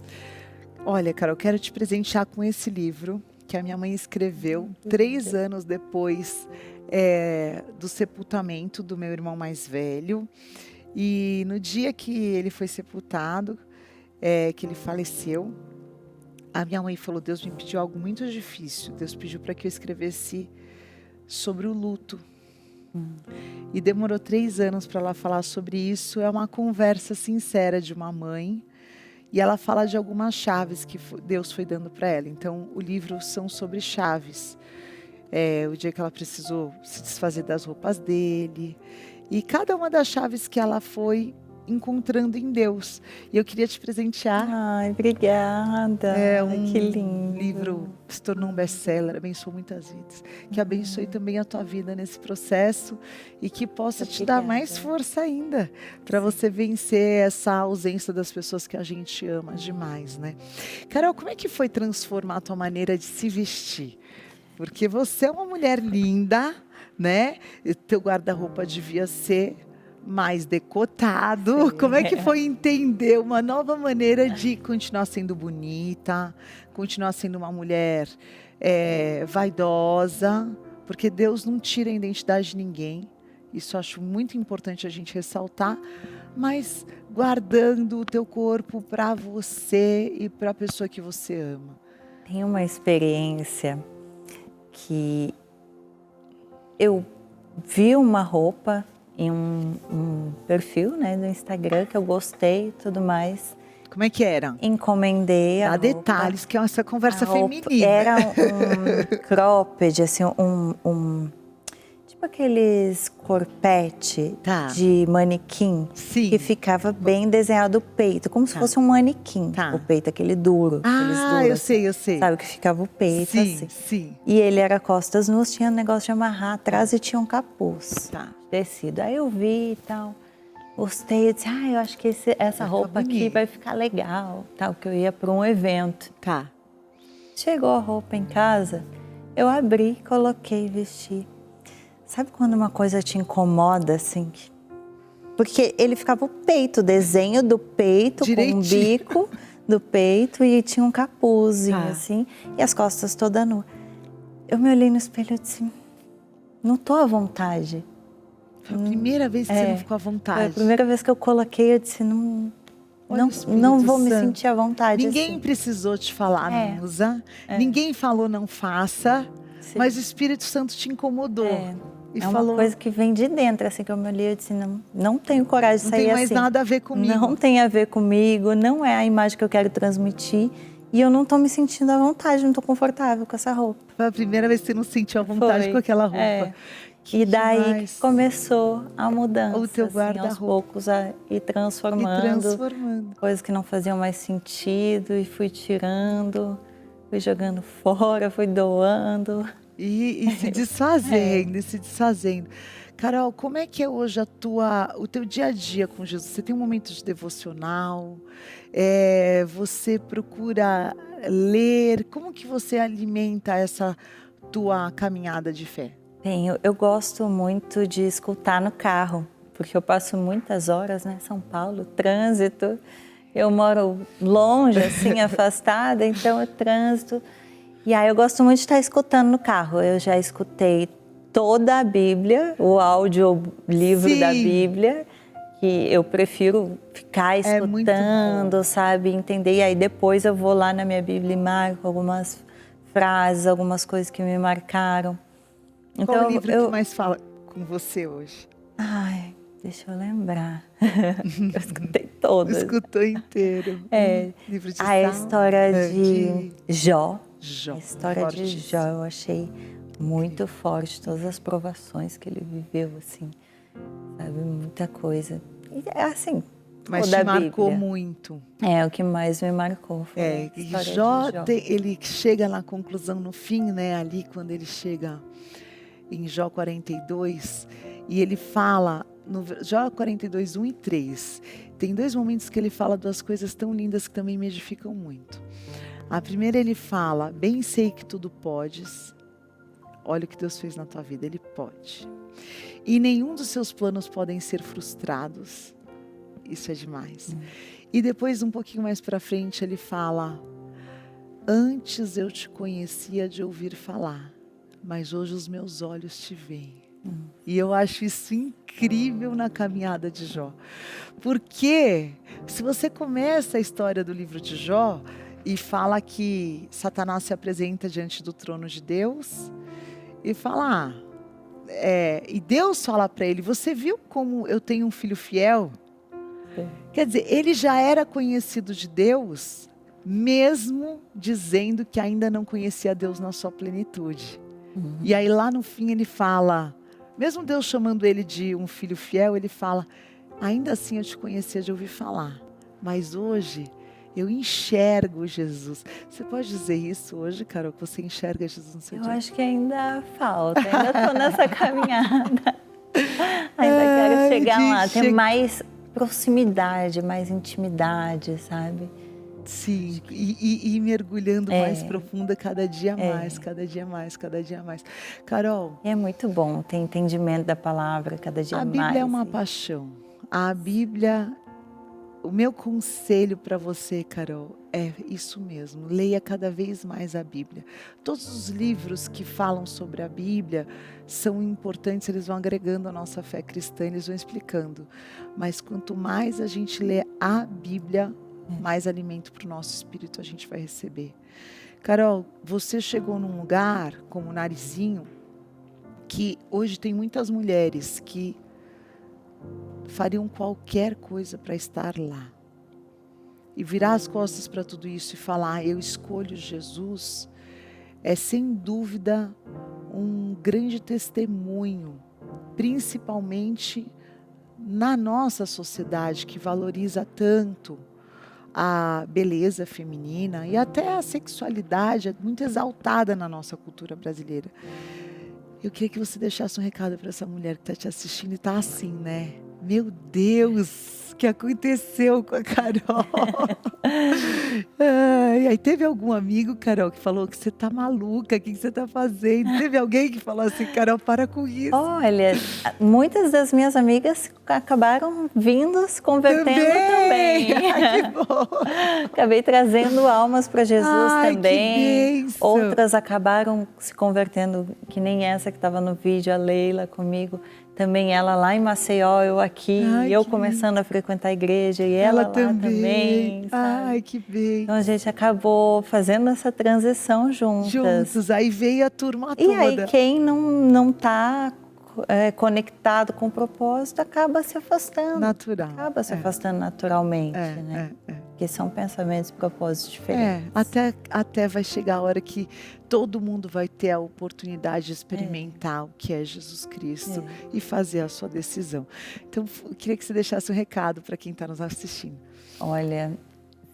Olha, Carol, eu quero te presentear com esse livro que a minha mãe escreveu 3 anos depois do sepultamento do meu irmão mais velho. E no dia que ele foi sepultado, que ele faleceu, a minha mãe falou: Deus me pediu algo muito difícil. Deus pediu para que eu escrevesse sobre o luto. E demorou 3 anos para ela falar sobre isso. É uma conversa sincera de uma mãe. E ela fala de algumas chaves que Deus foi dando para ela. Então, o livro são sobre chaves. O dia que ela precisou se desfazer das roupas dele. E cada uma das chaves que ela foi encontrando em Deus. E eu queria te presentear. Ai, obrigada. Que lindo. Livro que se tornou um best-seller, abençoou muitas vidas. Que abençoe também a tua vida nesse processo e que possa te dar mais força ainda para você vencer essa ausência das pessoas que a gente ama demais, né? Carol, como é que foi transformar a tua maneira de se vestir? Porque você é uma mulher linda, né? E teu guarda-roupa devia ser mais decotado. Sim. Como é que foi entender uma nova maneira de continuar sendo bonita, continuar sendo uma mulher vaidosa, porque Deus não tira a identidade de ninguém. Isso eu acho muito importante a gente ressaltar, mas guardando o teu corpo para você e para a pessoa que você ama. Tem uma experiência que eu vi uma roupa em um perfil, né, do Instagram que eu gostei e tudo mais. Como é que era? Encomendei a roupa. Dá detalhes, que é essa conversa feminina. Era um cropped, assim, tipo aqueles corpete Tá. de manequim Sim. que ficava bem desenhado o peito, como se Tá. fosse um manequim. Tá. O peito, aquele duro. aqueles Ah, duros, eu assim. sei. Sabe que ficava o peito Sim, assim. sim. E ele era costas nuas, tinha um negócio de amarrar atrás e tinha um capuz. Tá. Tecido. Aí eu vi e tal. Gostei, eu disse, eu acho que essa Vai roupa ficar aqui bonito. vai ficar legal. Tal, que eu ia para um evento. Tá. Chegou a roupa em casa, eu abri, coloquei, vesti. Sabe quando uma coisa te incomoda, assim? Porque ele ficava o peito, o desenho do peito, com o Direitinho. bico do peito e tinha um capuzinho, Tá. assim, e as costas toda nuas. Eu me olhei no espelho e disse, não tô à vontade. Foi a primeira vez que você não ficou à Foi vontade. a primeira vez que eu coloquei, eu disse, não Olha o Espírito não vou me Santo. sentir à vontade. Ninguém assim. precisou te falar, não usa. Ninguém falou, não faça. Sim. Mas o Espírito Santo te incomodou. E É uma falou, coisa que vem de dentro, assim, que eu me olhei e disse, não tenho coragem de não sair tem mais assim. nada a ver comigo. Não tem a ver comigo, não é a imagem que eu quero transmitir. E eu não tô me sentindo à vontade, não tô confortável com essa roupa. Foi a primeira vez que você não se sentiu à vontade Foi. com aquela roupa. É. Que E daí demais. que começou a mudança, O teu assim, guarda-roupa. aos poucos, a ir E transformando. transformando. Coisas que não faziam mais sentido e fui tirando, fui jogando fora, fui doando. E se desfazendo, e se desfazendo. Carol, como é que é hoje o teu dia a dia com Jesus? Você tem um momento de devocional? Você procura ler? Como que você alimenta essa tua caminhada de fé? Eu gosto muito de escutar no carro, porque eu passo muitas horas, né, São Paulo, trânsito. Eu moro longe, assim, afastada, então é trânsito. E aí eu gosto muito de estar escutando no carro. Eu já escutei toda a Bíblia, o audiolivro da Sim. Bíblia, que eu prefiro ficar É muito escutando, sabe, entender. E aí depois eu vou lá na minha Bíblia e marco algumas frases, algumas coisas que me marcaram. Qual Então, o livro que mais fala com você hoje? Ai, deixa eu lembrar. Eu escutei todas. Escutou inteiro. Livro de A Salmo? história de Jó. Jó. A história de Fortíssimo. Jó eu achei muito forte. Todas as provações que ele viveu, assim, sabe? Muita coisa. E, assim, Mas toda te a marcou Bíblia. muito. O que mais me marcou foi a história de Jó, Jó. ele chega na conclusão no fim, né? Ali quando ele chega em Jó 42, e ele fala, no Jó 42, 1 e 3, tem dois momentos que ele fala duas coisas tão lindas que também me edificam muito. A primeira ele fala, bem sei que tudo podes, olha o que Deus fez na tua vida, Ele pode. E nenhum dos seus planos podem ser frustrados, isso é demais. E depois, um pouquinho mais para frente, ele fala, antes eu te conhecia de ouvir falar, mas hoje os meus olhos te veem. E eu acho isso incrível na caminhada de Jó. Porque se você começa a história do livro de Jó e fala que Satanás se apresenta diante do trono de Deus e fala, e Deus fala para ele, você viu como eu tenho um filho fiel? Quer dizer, ele já era conhecido de Deus, mesmo dizendo que ainda não conhecia Deus na sua plenitude. E aí lá no fim ele fala, mesmo Deus chamando ele de um filho fiel, ele fala, ainda assim eu te conhecia de ouvir falar, mas hoje eu enxergo Jesus. Você pode dizer isso hoje, Carol, que você enxerga Jesus no seu Eu dia? acho que ainda falta, ainda estou nessa caminhada. Ainda quero chegar lá, ter mais proximidade, mais intimidade, sabe? Sim, e mergulhando mais profunda cada dia mais, cada dia mais, cada dia mais. Carol, É muito bom ter entendimento da palavra cada dia a mais. Bíblia é uma paixão. A Bíblia, o meu conselho para você, Carol, é isso mesmo. Leia cada vez mais a Bíblia. Todos os livros que falam sobre a Bíblia são importantes, eles vão agregando a nossa fé cristã, eles vão explicando. Mas quanto mais a gente lê a Bíblia, mais alimento para o nosso espírito a gente vai receber. Carol, você chegou num lugar como o Narizinho, que hoje tem muitas mulheres que fariam qualquer coisa para estar lá. E virar as costas para tudo isso e falar, eu escolho Jesus, é sem dúvida um grande testemunho principalmente na nossa sociedade que valoriza tanto a beleza feminina e até a sexualidade é muito exaltada na nossa cultura brasileira. Eu queria que você deixasse um recado para essa mulher que está te assistindo e está assim, né? Meu Deus, o que aconteceu com a Carol? Ai, aí teve algum amigo, Carol, que falou que você tá maluca, o que você tá fazendo? Teve alguém que falou assim, Carol, para com isso. Olha, muitas das minhas amigas acabaram vindo se convertendo também. Ai, que bom. Acabei trazendo almas para Jesus também. Que bênção. Outras acabaram se convertendo, que nem essa que estava no vídeo, a Leila comigo. Também ela lá em Maceió, eu aqui, Ai, eu que começando a frequentar a igreja e ela lá também. Sabe? Ai, que bem. Então a gente acabou fazendo essa transição juntas. Aí veio a turma toda. E aí quem não está conectado com o propósito acaba se afastando. Natural. Acaba se afastando naturalmente, né? Porque são pensamentos e propósitos diferentes. Até vai chegar a hora que todo mundo vai ter a oportunidade de experimentar o que é Jesus Cristo e fazer a sua decisão. Então, eu queria que você deixasse um recado para quem está nos assistindo. Olha,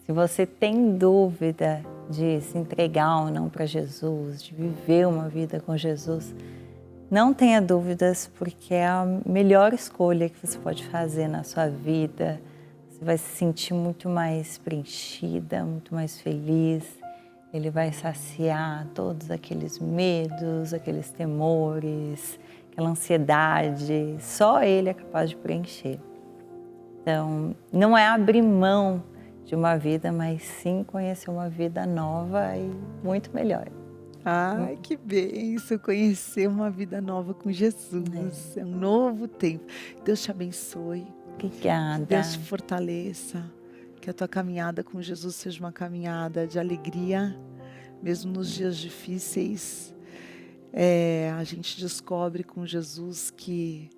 se você tem dúvida de se entregar ou não para Jesus, de viver uma vida com Jesus, não tenha dúvidas, porque é a melhor escolha que você pode fazer na sua vida. Você vai se sentir muito mais preenchida, muito mais feliz. Ele vai saciar todos aqueles medos, aqueles temores, aquela ansiedade. Só Ele é capaz de preencher. Então, não é abrir mão de uma vida, mas sim conhecer uma vida nova e muito melhor. Ai, que bênção conhecer uma vida nova com Jesus. É um novo tempo. Deus te abençoe. Obrigada. Deus te fortaleça. Que a tua caminhada com Jesus seja uma caminhada de alegria, mesmo nos dias difíceis. A gente descobre com Jesus que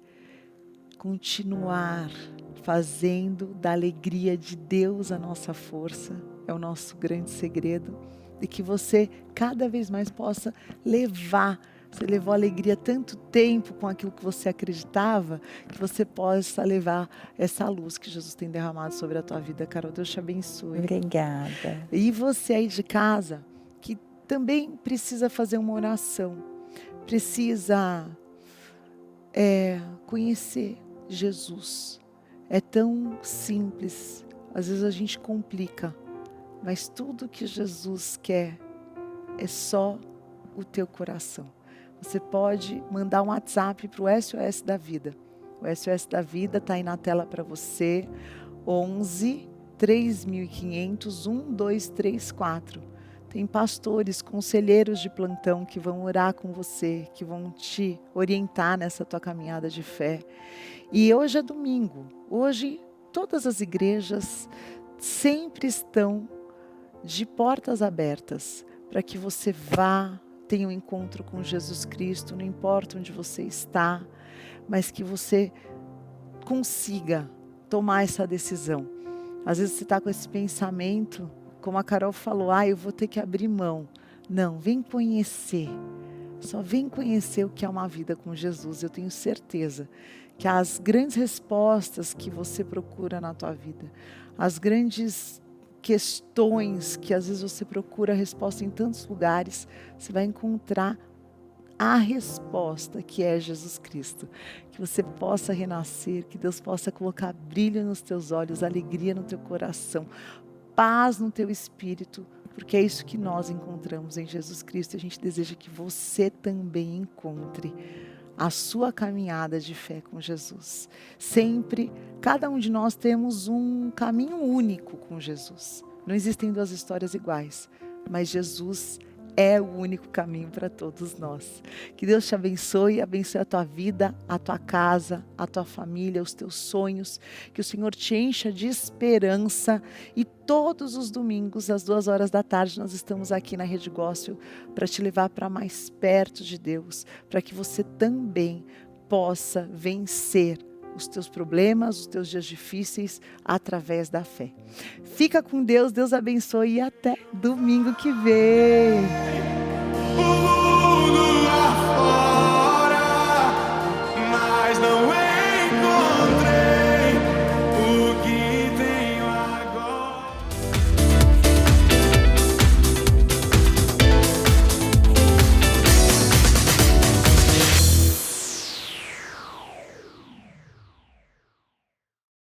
continuar fazendo da alegria de Deus a nossa força é o nosso grande segredo. E que você cada vez mais possa levar. Você levou alegria tanto tempo com aquilo que você acreditava, que você possa levar essa luz que Jesus tem derramado sobre a tua vida. Carol, Deus te abençoe. Obrigada. E você aí de casa, que também precisa fazer uma oração, precisa conhecer Jesus. É tão simples, às vezes a gente complica. Mas tudo que Jesus quer é só o teu coração. Você pode mandar um WhatsApp para o SOS da Vida. O SOS da Vida está aí na tela para você. 11 3500 1234. Tem pastores, conselheiros de plantão que vão orar com você, que vão te orientar nessa tua caminhada de fé. E hoje é domingo. Hoje todas as igrejas sempre estão de portas abertas para que você vá, tenha um encontro com Jesus Cristo, não importa onde você está, mas que você consiga tomar essa decisão. Às vezes você está com esse pensamento, como a Carol falou, eu vou ter que abrir mão. Não, vem conhecer. Só vem conhecer o que é uma vida com Jesus. Eu tenho certeza que as grandes respostas que você procura na tua vida, as grandes questões que às vezes você procura a resposta em tantos lugares, você vai encontrar a resposta que é Jesus Cristo. Que você possa renascer, que Deus possa colocar brilho nos teus olhos, alegria no teu coração, paz no teu espírito, porque é isso que nós encontramos em Jesus Cristo. A gente deseja que você também encontre a sua caminhada de fé com Jesus. Sempre, cada um de nós temos um caminho único com Jesus. Não existem duas histórias iguais, mas Jesus é o único caminho para todos nós. Que Deus te abençoe, abençoe a tua vida, a tua casa, a tua família, os teus sonhos. Que o Senhor te encha de esperança. E todos os domingos, às 14h, nós estamos aqui na Rede Gospel para te levar para mais perto de Deus, para que você também possa vencer os teus problemas, os teus dias difíceis através da fé. Fica com Deus, Deus abençoe e até domingo que vem.